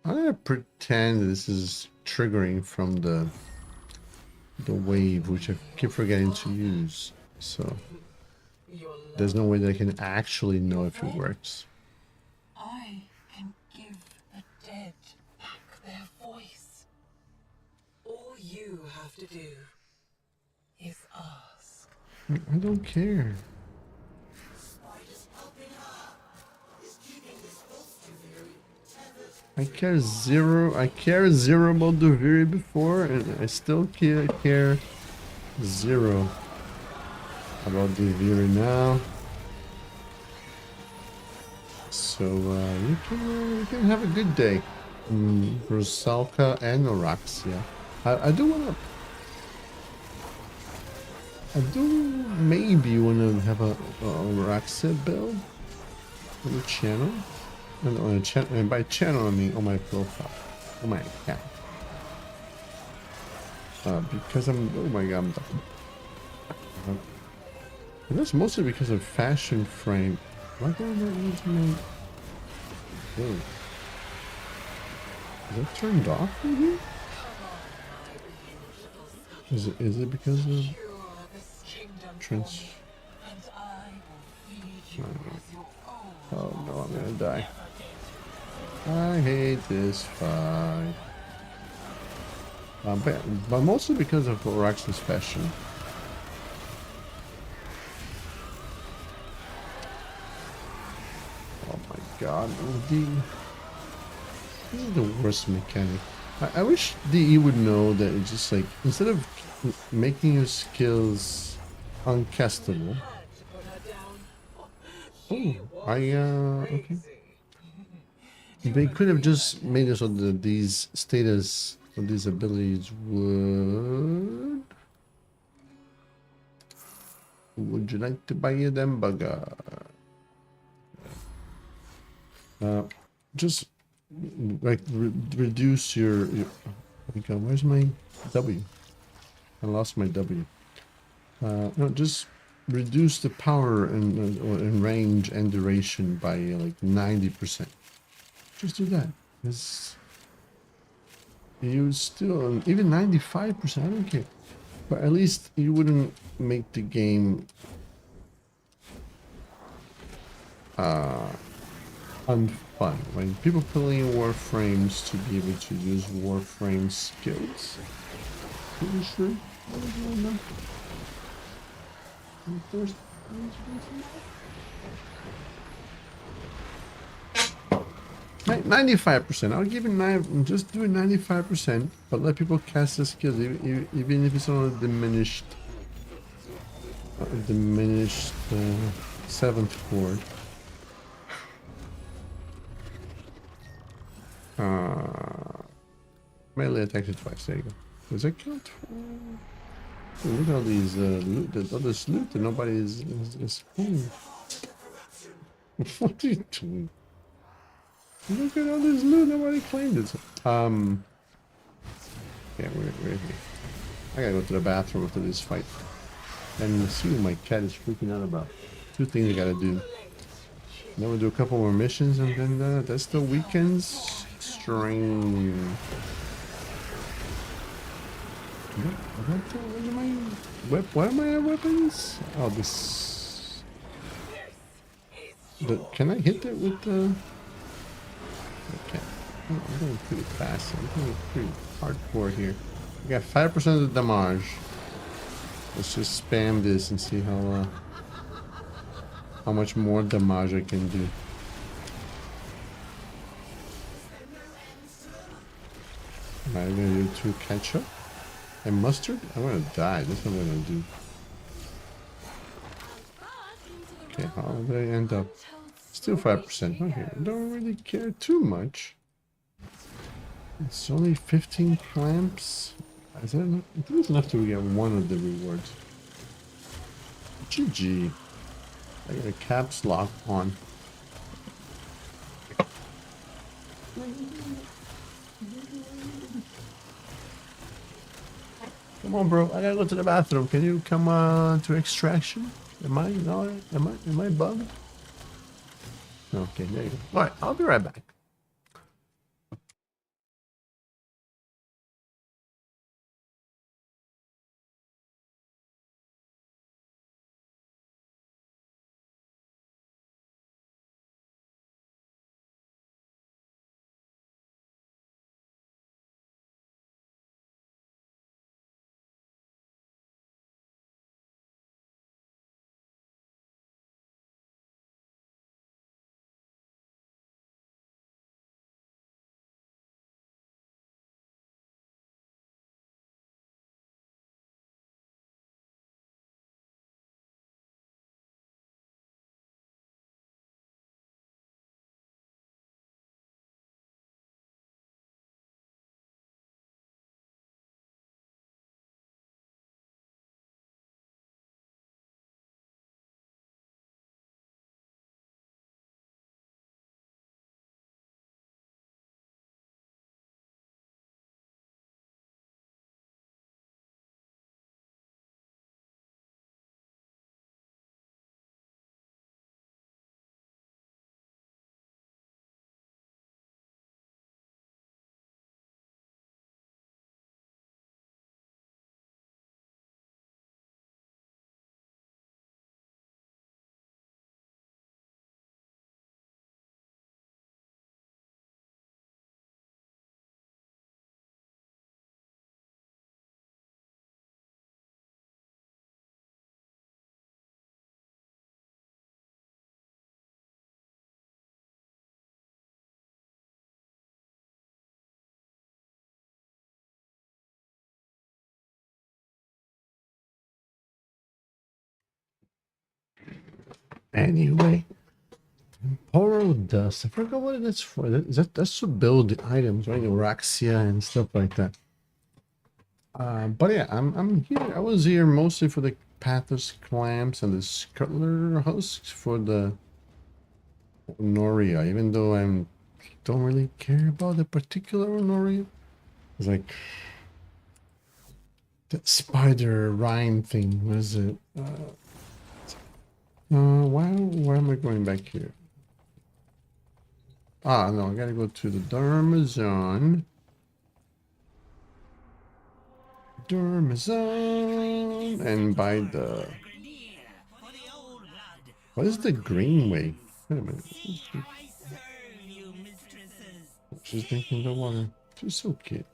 I'm gonna pretend this is triggering from the wave, which I keep forgetting to use. So Your there's no way that I can actually know if it works. I can give the dead back their voice. All you have to do is ask. I don't care. I care zero about the Viri before, and I still care zero about the Viri now. So you can have a good day, Rusalka and Oraxia. I do maybe wanna have a Oraxia build on the channel. And on a channel, and by channel I mean on my profile, on my account. Because I'm, oh my god, I'm done. And that's mostly because of fashion frame. Why don't I use my... Oh. Is that turned off in here? Is it because of trans... Oh no, I'm gonna die. I hate this fight. But mostly because of Orax's fashion. Oh my god, this is the worst mechanic. I wish DE would know that it's just like, instead of making your skills uncastable. Oh, okay. They could have just made it so that these status or these abilities would... Would you like to buy a damn bugger? Just like reduce your... Oh my god, where's my W? I lost my W. No, just reduce the power and range and duration by like 90%. Just do that. Because you still, even 95%, I don't care. But at least you wouldn't make the game unfun. When people playing Warframes to be able to use Warframe skills. Pretty sure. 95%. I'll give it just do it 95%, but let people cast the skills, even if it's on a diminished, seventh chord. Melee attack it twice. There you go. Does that count? Oh, look at all these loot. All this loot that nobody is What are you doing? Look at all this loot, nobody claimed it. Yeah, we're here. I gotta go to the bathroom after this fight. And see what my cat is freaking out about. Two things I gotta do. Then we'll do a couple more missions and then that's the weekend's stream. What are my weapons? Oh, this... Can I hit it with the... Okay. I'm going pretty fast. I'm going pretty hardcore here. I got 5% of the damage. Let's just spam this and see how much more damage I can do. Alright, I'm gonna do 2 ketchup and mustard. I'm gonna die. That's what I'm gonna do. Okay, how did I end up? Still 5%. Okay, I don't really care too much. It's only 15 clamps. Is that enough? I think it's enough to get one of the rewards. GG. I got a caps lock on. Come on, bro. I gotta go to the bathroom. Can you come to extraction? Am I bugged? Okay, there you go. All right, I'll be right back. Anyway, temporal dust. I forgot what that's for. That's to build the items, right? Oraxia and stuff like that. But yeah, I'm here. I was here mostly for the Pathos clamps and the Scuttler husks for the Noria, even though I don't really care about the particular Noria. It's like that spider rhyme thing. What is it? Why am I going back here? Ah, no, I gotta go to the Darmazon. And buy the... What is the green way? Wait a minute. She's drinking the water. She's so cute.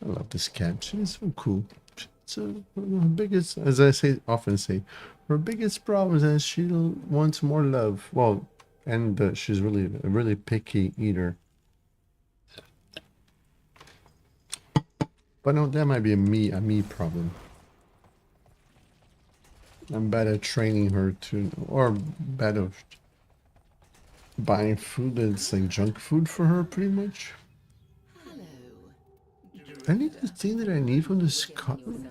I love this cat. She's so cool. So her biggest, as I often say, her biggest problem is that she wants more love. Well, and she's really a really picky eater. But no, that might be a me problem. I'm bad at training her to, or bad of buying food that's like junk food for her, pretty much. I need the thing that I need from the Scatman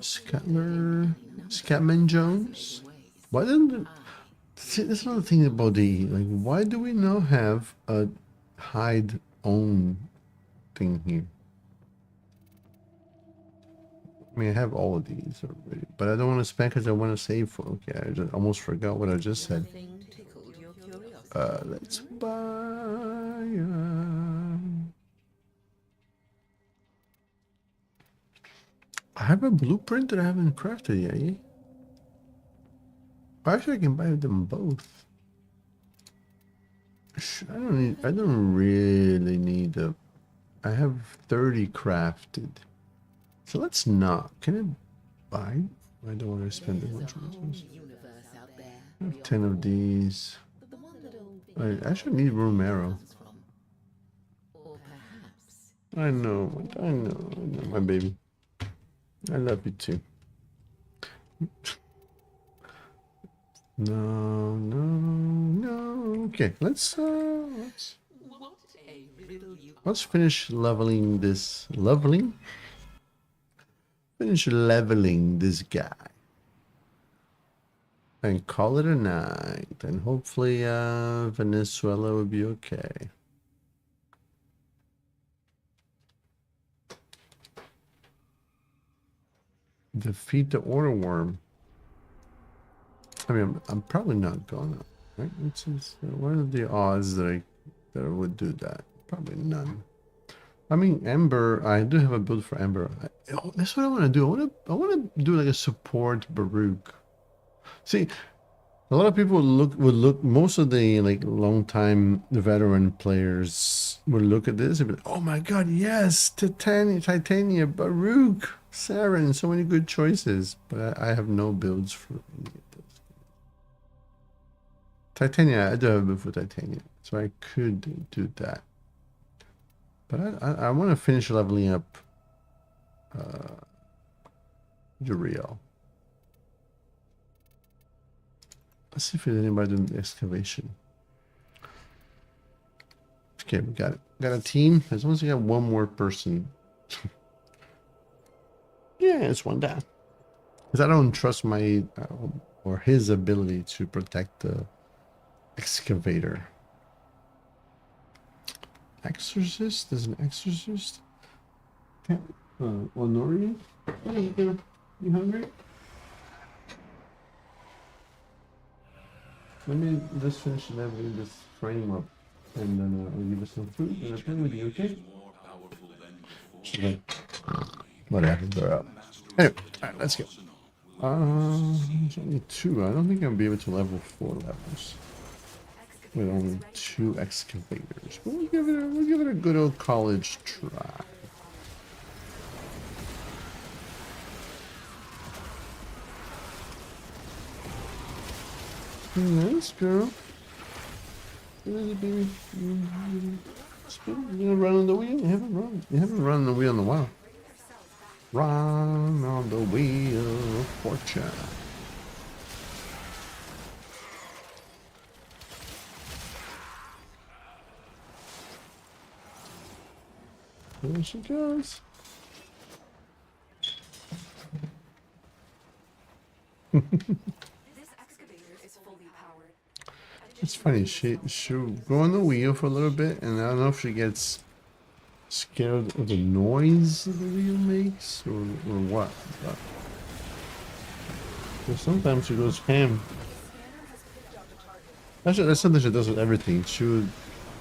Jones. Why didn't see, that's another thing about the like? Why do we now have a hide own thing here? I mean, I have all of these already, but I don't want to spend because I want to save for. Okay, I just almost forgot what I just said. Let's buy. I have a blueprint that I haven't crafted yet. Eh? Actually, I can buy them both. I don't really need a. I have 30 crafted. So let's not. Can I buy? I don't want to spend that much resources. I have 10 of these. I actually need Romero. I know, my baby. I love you too. No. Okay, let's finish leveling this. Finish leveling this guy. And call it a night. And hopefully Venezuela will be okay. Defeat the order worm. I mean, I'm probably not gonna. Right? What are the odds that I would do that? Probably none. I mean, Ember. I do have a build for Ember. That's what I want to do. I want to do like a support Baruch. See, a lot of people would look. Most of the like long-time veteran players would look at this and be like, "Oh my God, yes, Titania, Baruch, Saren, so many good choices." But I have no builds for any of those. Titania, I do have a build for Titania, so I could do that. But I want to finish leveling up Uriel. Let's see if there's anybody doing the excavation. Okay, we got it. Got a team. As long as we got one more person. Yeah, it's one down. Because I don't trust my or his ability to protect the excavator. Exorcist? There's an exorcist? Honoria? You hungry? Let me just finish leveling this frame up, and then I'll give us some food, and I'll play with you, okay? Okay. Whatever, they're up. Anyway, alright, let's go. There's only 2. I don't think I'll be able to level 4 levels with only 2 excavators. But we'll give it a good old college try. Nice girl. Baby. You gonna run on the wheel? You haven't run on the wheel in a while. Run on the wheel of fortune. There she goes. This excavator is fully powered. It's funny. She'll go on the wheel for a little bit, and I don't know if she gets scared of the noise the wheel makes or what. But sometimes she goes ham. Actually, that's something she does with everything. She would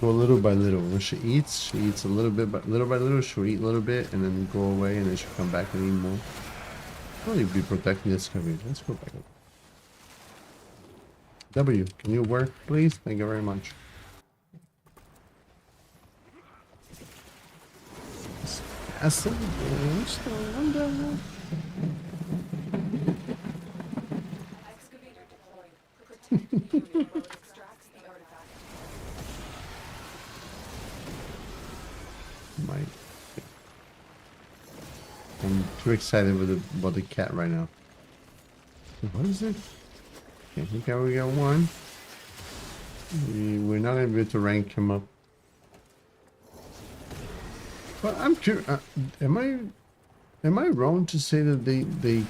go little by little. When she eats a little bit, but little by little, she'll eat a little bit and then go away, and then she'll come back and eat more. Well, you'd be protecting this coverage. Let's go back. W, can you work, please? Thank you very much. Acid, Excavator deployed. Protect the Uriel while it extracts the artifact. I'm too excited with about the cat right now. What is it? Okay, we got one. We're not gonna be able to rank him up. But I'm curious. Am I wrong to say that they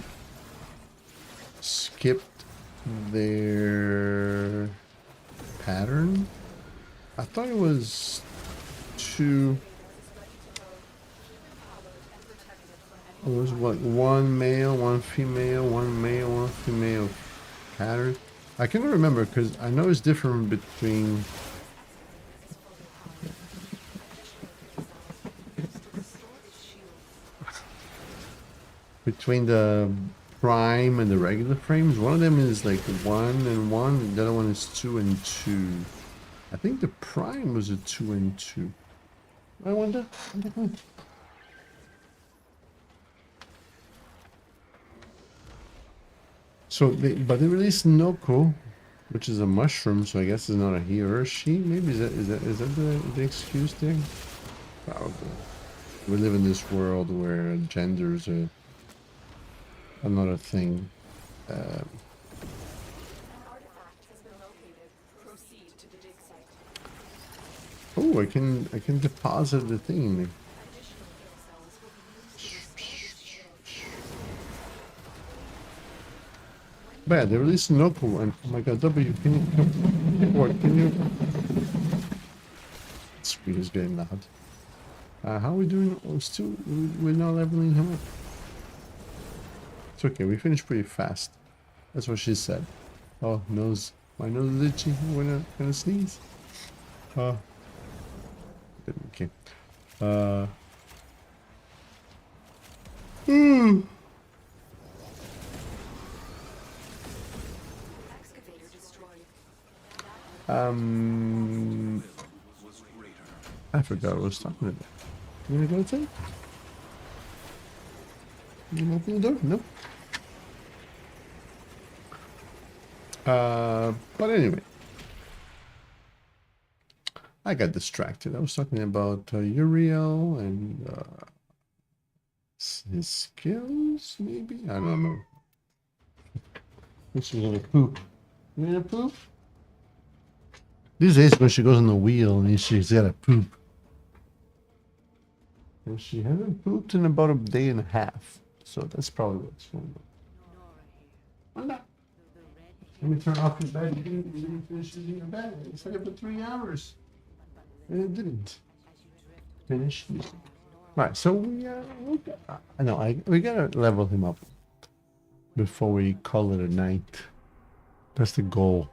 skipped their pattern? I thought it was two. It was what, one male, one female, one male, one female pattern. I cannot remember because I know it's different between the prime and the regular frames. One of them is like 1 and 1, the other one is 2 and 2. I think the prime was a 2 and 2. I wonder. So, but they released Noko, which is a mushroom. So I guess it's not a he or a she. Maybe is that the excuse there? Probably. We live in this world where genders are another thing. An artifact has been located. Proceed to the dig site. Oh, I can deposit the thing. Additional kill cells will be used to restore But yeah, they released Noko one. Oh my god, W, can you Screen is getting loud. How are we doing? Oh, we're not leveling him up. It's okay, we finished pretty fast. That's what she said. Oh, nose. My nose is itchy. When I sneeze. Okay. excavator destroyed. I forgot what I was talking about. You wanna go outside? You gonna open the door? No. But anyway. I got distracted. I was talking about Uriel and his skills, maybe? I don't know. She's gonna poop. You gonna poop? These days when she goes on the wheel and she's gotta poop. And she hasn't pooped in about a day and a half. So that's probably what's going on. Let me turn off your bed. You didn't finish using your bed. You said it for 3 hours. And it didn't. Finish using. Right, so we gotta level him up before we call it a night. That's the goal.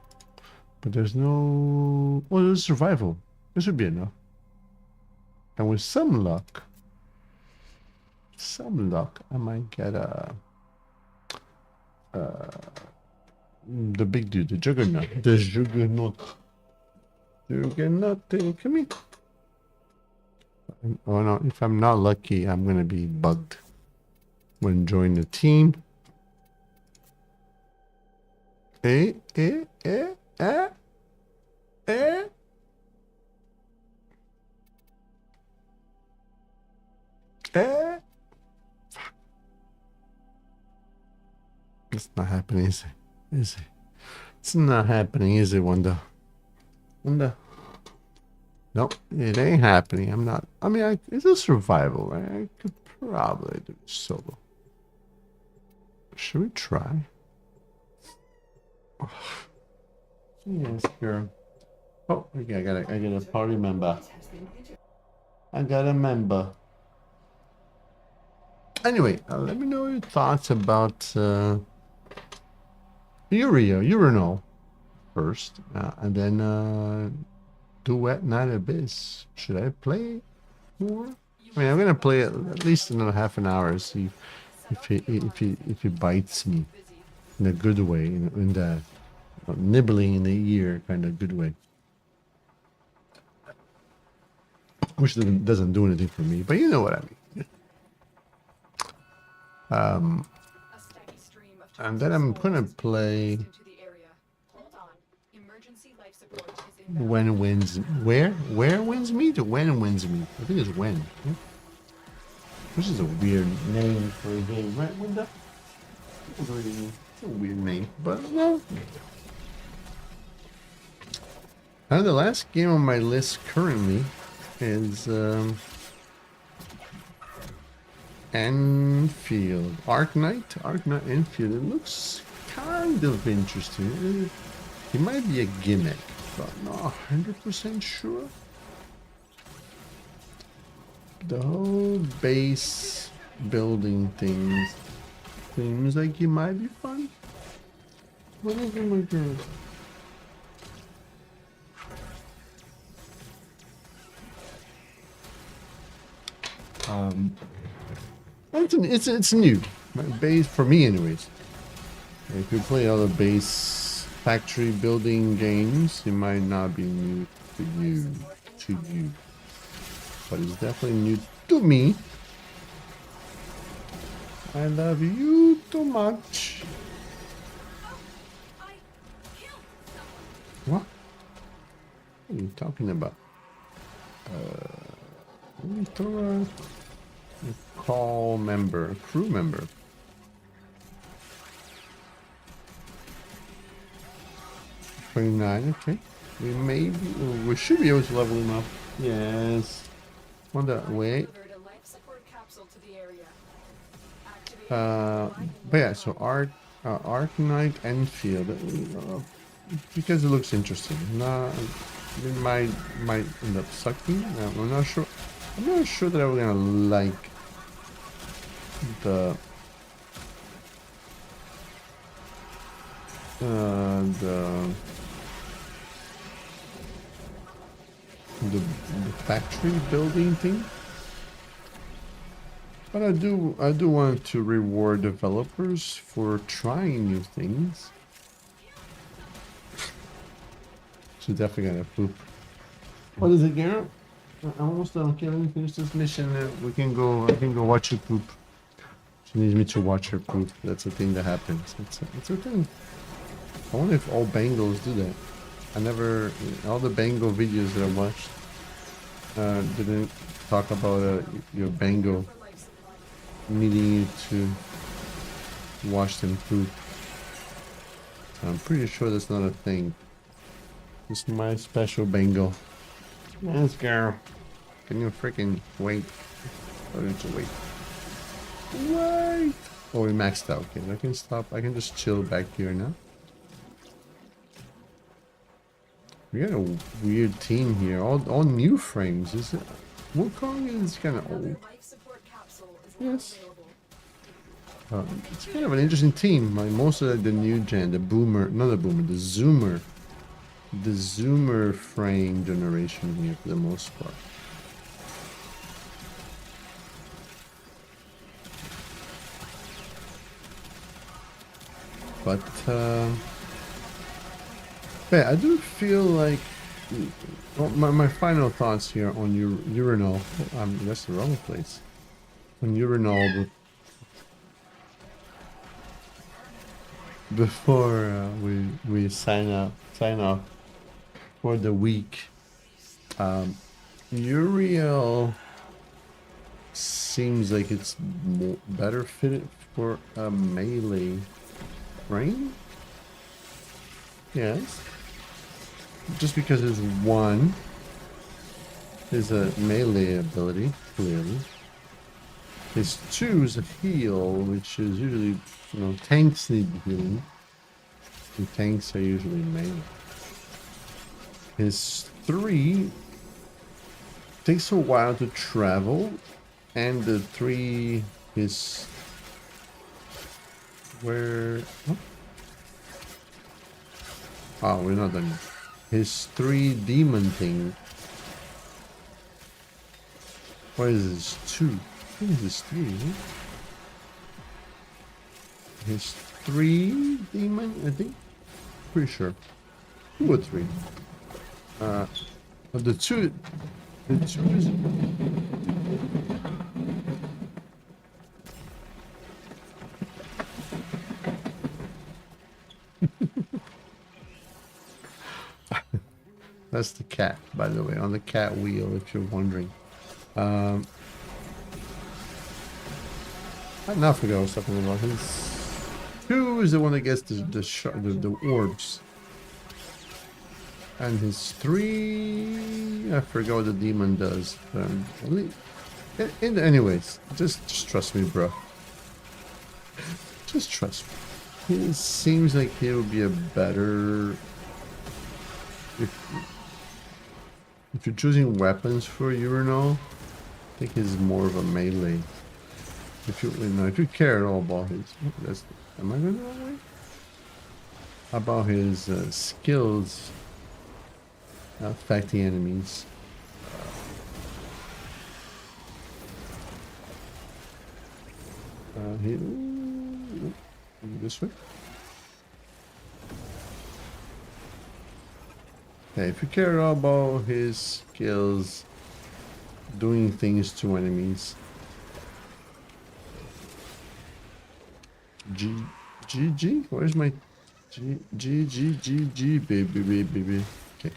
But there's no... Well, there's survival. This should be enough. And with some luck, I might get the big dude, the juggernaut. The juggernaut. Come here. Oh no, if I'm not lucky, I'm gonna be bugged when joining the team. Eh. It's not happening, is it? Is it? It's not happening, is it, Wanda? Wanda? Nope, it ain't happening. I'm not. I mean, it's a survival, right? I could probably do it solo. Should we try? Yes, girl. Oh, okay, I got a party member. I got a member. Anyway, let me know your thoughts about Uriel first, and then Duet Night Abyss. Should I play more? I mean, I'm gonna play it at least another half an hour, see if he bites me in a good way, in the nibbling in the ear kind of good way, which doesn't do anything for me, but you know what I mean. A steady stream of And then I'm gonna souls play into the area. Hold on. Emergency life support is inbound. When Wins. Where Wins Meet or When Wins Meet? I think it's When. Yeah? Which is a weird name for a game, right, Winda? It's a weird name, but no. And the last game on my list currently is Enfield. Arknight Enfield. It looks kind of interesting. It might be a gimmick, but not 100% sure. The whole base building thing seems like it might be fun. What is it, my girl? It's new. Base for me, anyways. If you play other base factory building games, it might not be new to you, but it's definitely new to me. I love you too much. What? What are you talking about? Let me throw a call member, a crew member. $29, okay. We should be able to level him up. Yes. Wait. Delivered a life support capsule to the area. Activate But yeah, so Arknight Enfield, because it looks interesting. It might end up sucking. I'm not sure. I'm not sure that I'm gonna like the factory building thing. But I do want to reward developers for trying new things. She's definitely gonna poop. What is it, Garrett? I'm almost done. Okay, let me finish this mission. I can go watch her poop. She needs me to watch her poop. That's a thing that happens. It's a thing. I wonder if all Bengals do that. All the Bengal videos that I watched didn't talk about your Bengal needing you to wash them poop. I'm pretty sure that's not a thing. It's my special Bengal. Yes, girl. Can you freaking wait? Why don't you wait? Wait! Oh, we maxed out. Okay, I can stop. I can just chill back here now. We got a weird team here. All new frames. Is it? Wukong is kind of old. life support capsule is now Yes. available. It's kind of an interesting team. Like most of the new gen, the Zoomer frame generation here for the most part. But yeah, I do feel like my final thoughts here on Urinal. That's the wrong place. On Urinal, before we sign off for the week. Uriel seems like it's better fitted for a melee Warframe. Yes. Just because his 1 is a melee ability, clearly. His 2 is a heal, which is usually, tanks need healing. And tanks are usually melee. His 3 takes a while to travel, and the 3 is where. Oh, we're not done yet. His 3 demon thing. What is his 2? I think it's his 3, huh? His 3 demon, I think. Pretty sure. 2 or 3. But the 2 is. That's the cat, by the way, on the cat wheel, if you're wondering. I now forgot what I was talking about. His 2 is the one that gets the orbs. And his 3, I forgot what the demon does. Anyways, just trust me, bro. Just trust me. It seems like he would be a better. If you're choosing weapons for Uriel, I think he's more of a melee. If you care at all about his, am I going the wrong way? About his skills affecting enemies. This way. Okay, if you care at all about his skills doing things to enemies. G? Where's my G, baby. Okay.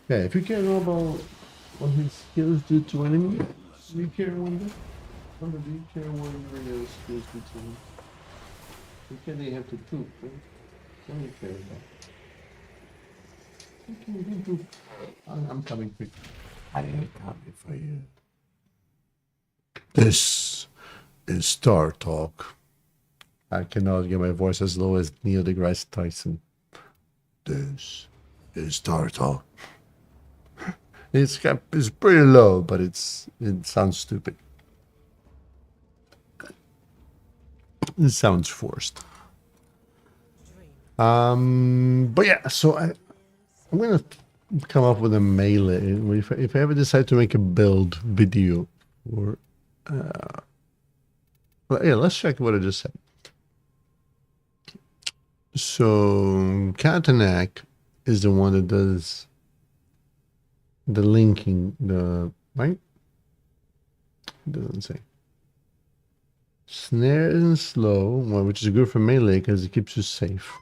Yeah, if you care at all about what his skills do to enemies, do you care, Wanda? Wanda, do you care what your skills do to him? You care they have to poop, right? What do you care about? I'm coming quick. I am coming for you. This is Star Talk. I cannot get my voice as low as Neil deGrasse Tyson. This is Star Talk. It's pretty low, but it sounds stupid. It sounds forced. But yeah, so I'm gonna come up with a melee. If I ever decide to make a build video, or yeah, let's check what I just said. So Katanak is the one that does the linking, right? It doesn't say. Snare isn't slow, well, which is good for melee because it keeps you safe.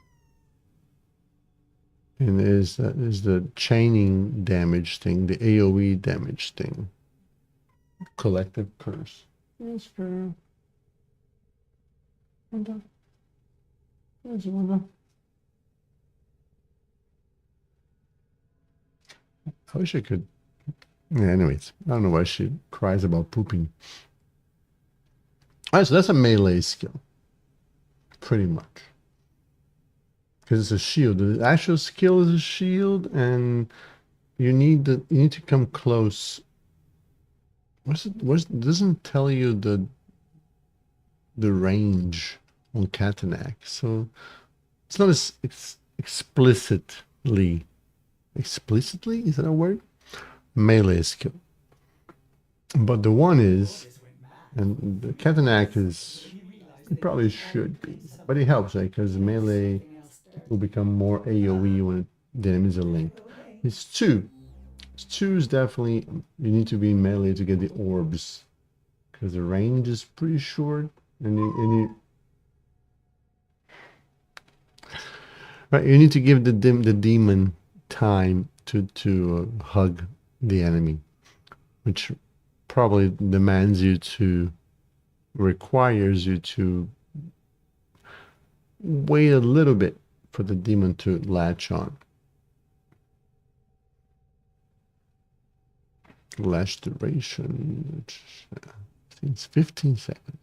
And is the chaining damage thing, the AoE damage thing. Collective curse. Yes, girl. Wanda. Where's Wanda? I wish I could. Yeah, anyways, I don't know why she cries about pooping. Alright, so that's a melee skill. Pretty much. Because it's a shield. The actual skill is a shield, and you need to come close. It doesn't tell you the range on Katanak, so it's not as explicitly. Explicitly, is that a word? Melee skill. But the one is, and the Katanak is, it probably should be, but it helps, right? Because melee will become more AoE when the enemies are linked. It's 2. It's 2 is definitely, you need to be melee to get the orbs, because the range is pretty short, and you right, you need to give the demon time to hug the enemy, which probably requires you to wait a little bit for the demon to latch on. Lash duration, it's 15 seconds.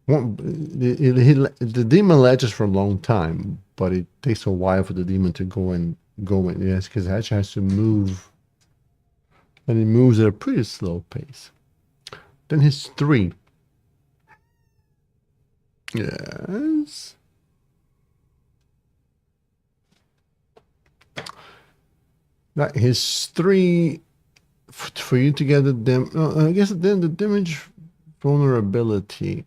The demon latches for a long time, but it takes a while for the demon to go in. Yes, because it actually has to move, and it moves at a pretty slow pace. Then his 3. Yes. That his 3 for you to get the I guess then the damage vulnerability.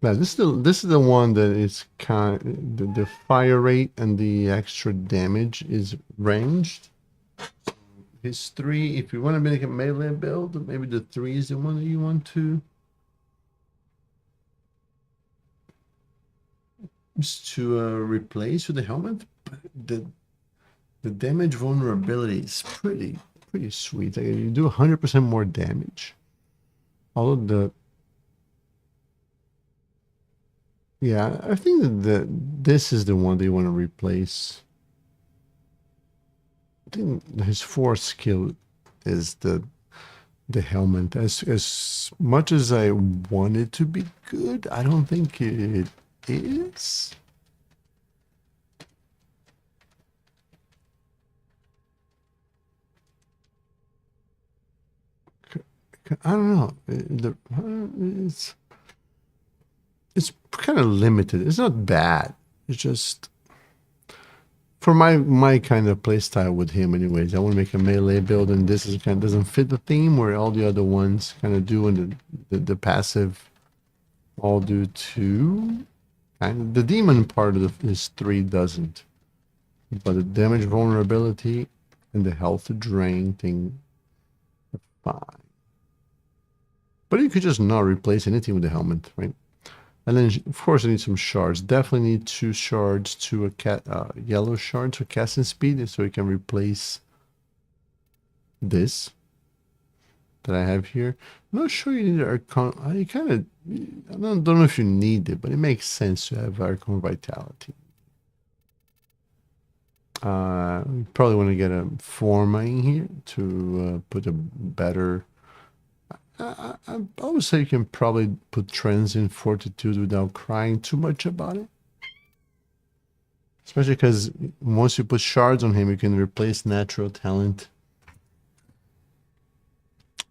Now this is the one that is the fire rate and the extra damage is ranged. His 3, if you want to make a melee build, maybe the 3 is the one that you want to replace with the helmet. But the damage vulnerability is pretty sweet. Like you do 100% more damage. Although yeah, I think that this is the one they want to replace. I think his 4th skill is the helmet. As much as I want it to be good, I don't think it is. I don't know. It's kind of limited. It's not bad. It's just for my kind of playstyle with him. Anyways, I want to make a melee build, and this is kind of doesn't fit the theme where all the other ones kind of do, and the passive all do too. And the demon part of his 3 doesn't, but the damage vulnerability and the health drain thing are fine. But you could just not replace anything with the helmet, right? And then, of course, I need some shards. Definitely need 2 shards, 2 yellow shards for casting speed, so you can replace this that I have here. I'm not sure you need Archon. I don't know if you need it, but it makes sense to have Archon Vitality. You probably want to get a Formine here to put a better... I would say you can probably put Trends in Fortitude without crying too much about it. Especially because once you put shards on him, you can replace natural talent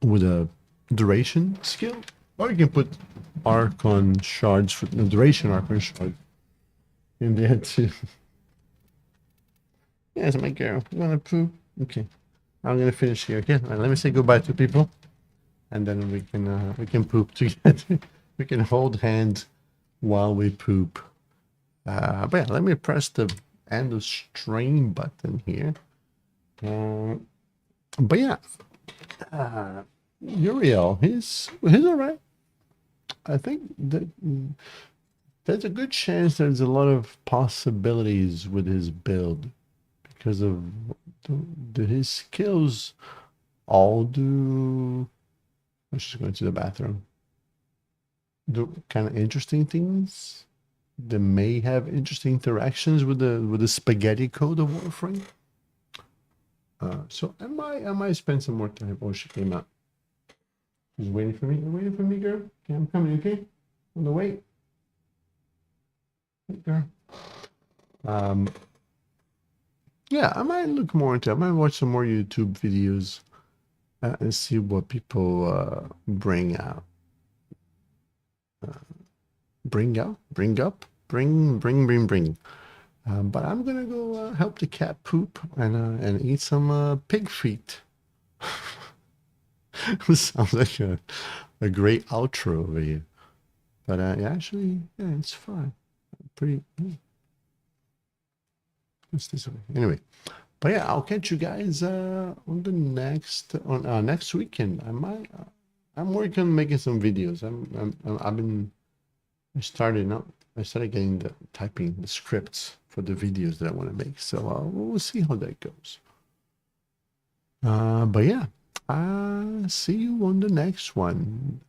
with a duration skill. Or you can put Archon shards for the duration Archon shard in there too. Yes, my girl. You wanna poop? Okay. I'm gonna finish here, okay? Right, let me say goodbye to people. And then we can poop together. We can hold hands while we poop. But yeah, let me press the end of stream button here. But yeah, Uriel, he's all right. I think that there's a good chance there's a lot of possibilities with his build because of his skills all do. I'm just going to the bathroom. Do kind of interesting things. They may have interesting interactions with the spaghetti code of Warframe. So I might spend some more time. Oh, she came out. She's waiting for me. You're waiting for me, girl? Okay, I'm coming, okay? On the way. Hey, girl. Yeah, I might look more into it. I might watch some more YouTube videos and see what people bring out. Bring. But I'm gonna go help the cat poop and eat some pig feet. Sounds like a great outro over here. But actually, yeah, it's fine. Pretty. What's this way? Anyway, but yeah, I'll catch you guys on the next weekend. I'm working on making some videos. I started getting typing the scripts for the videos that I want to make. So we'll see how that goes. But yeah, see you on the next one.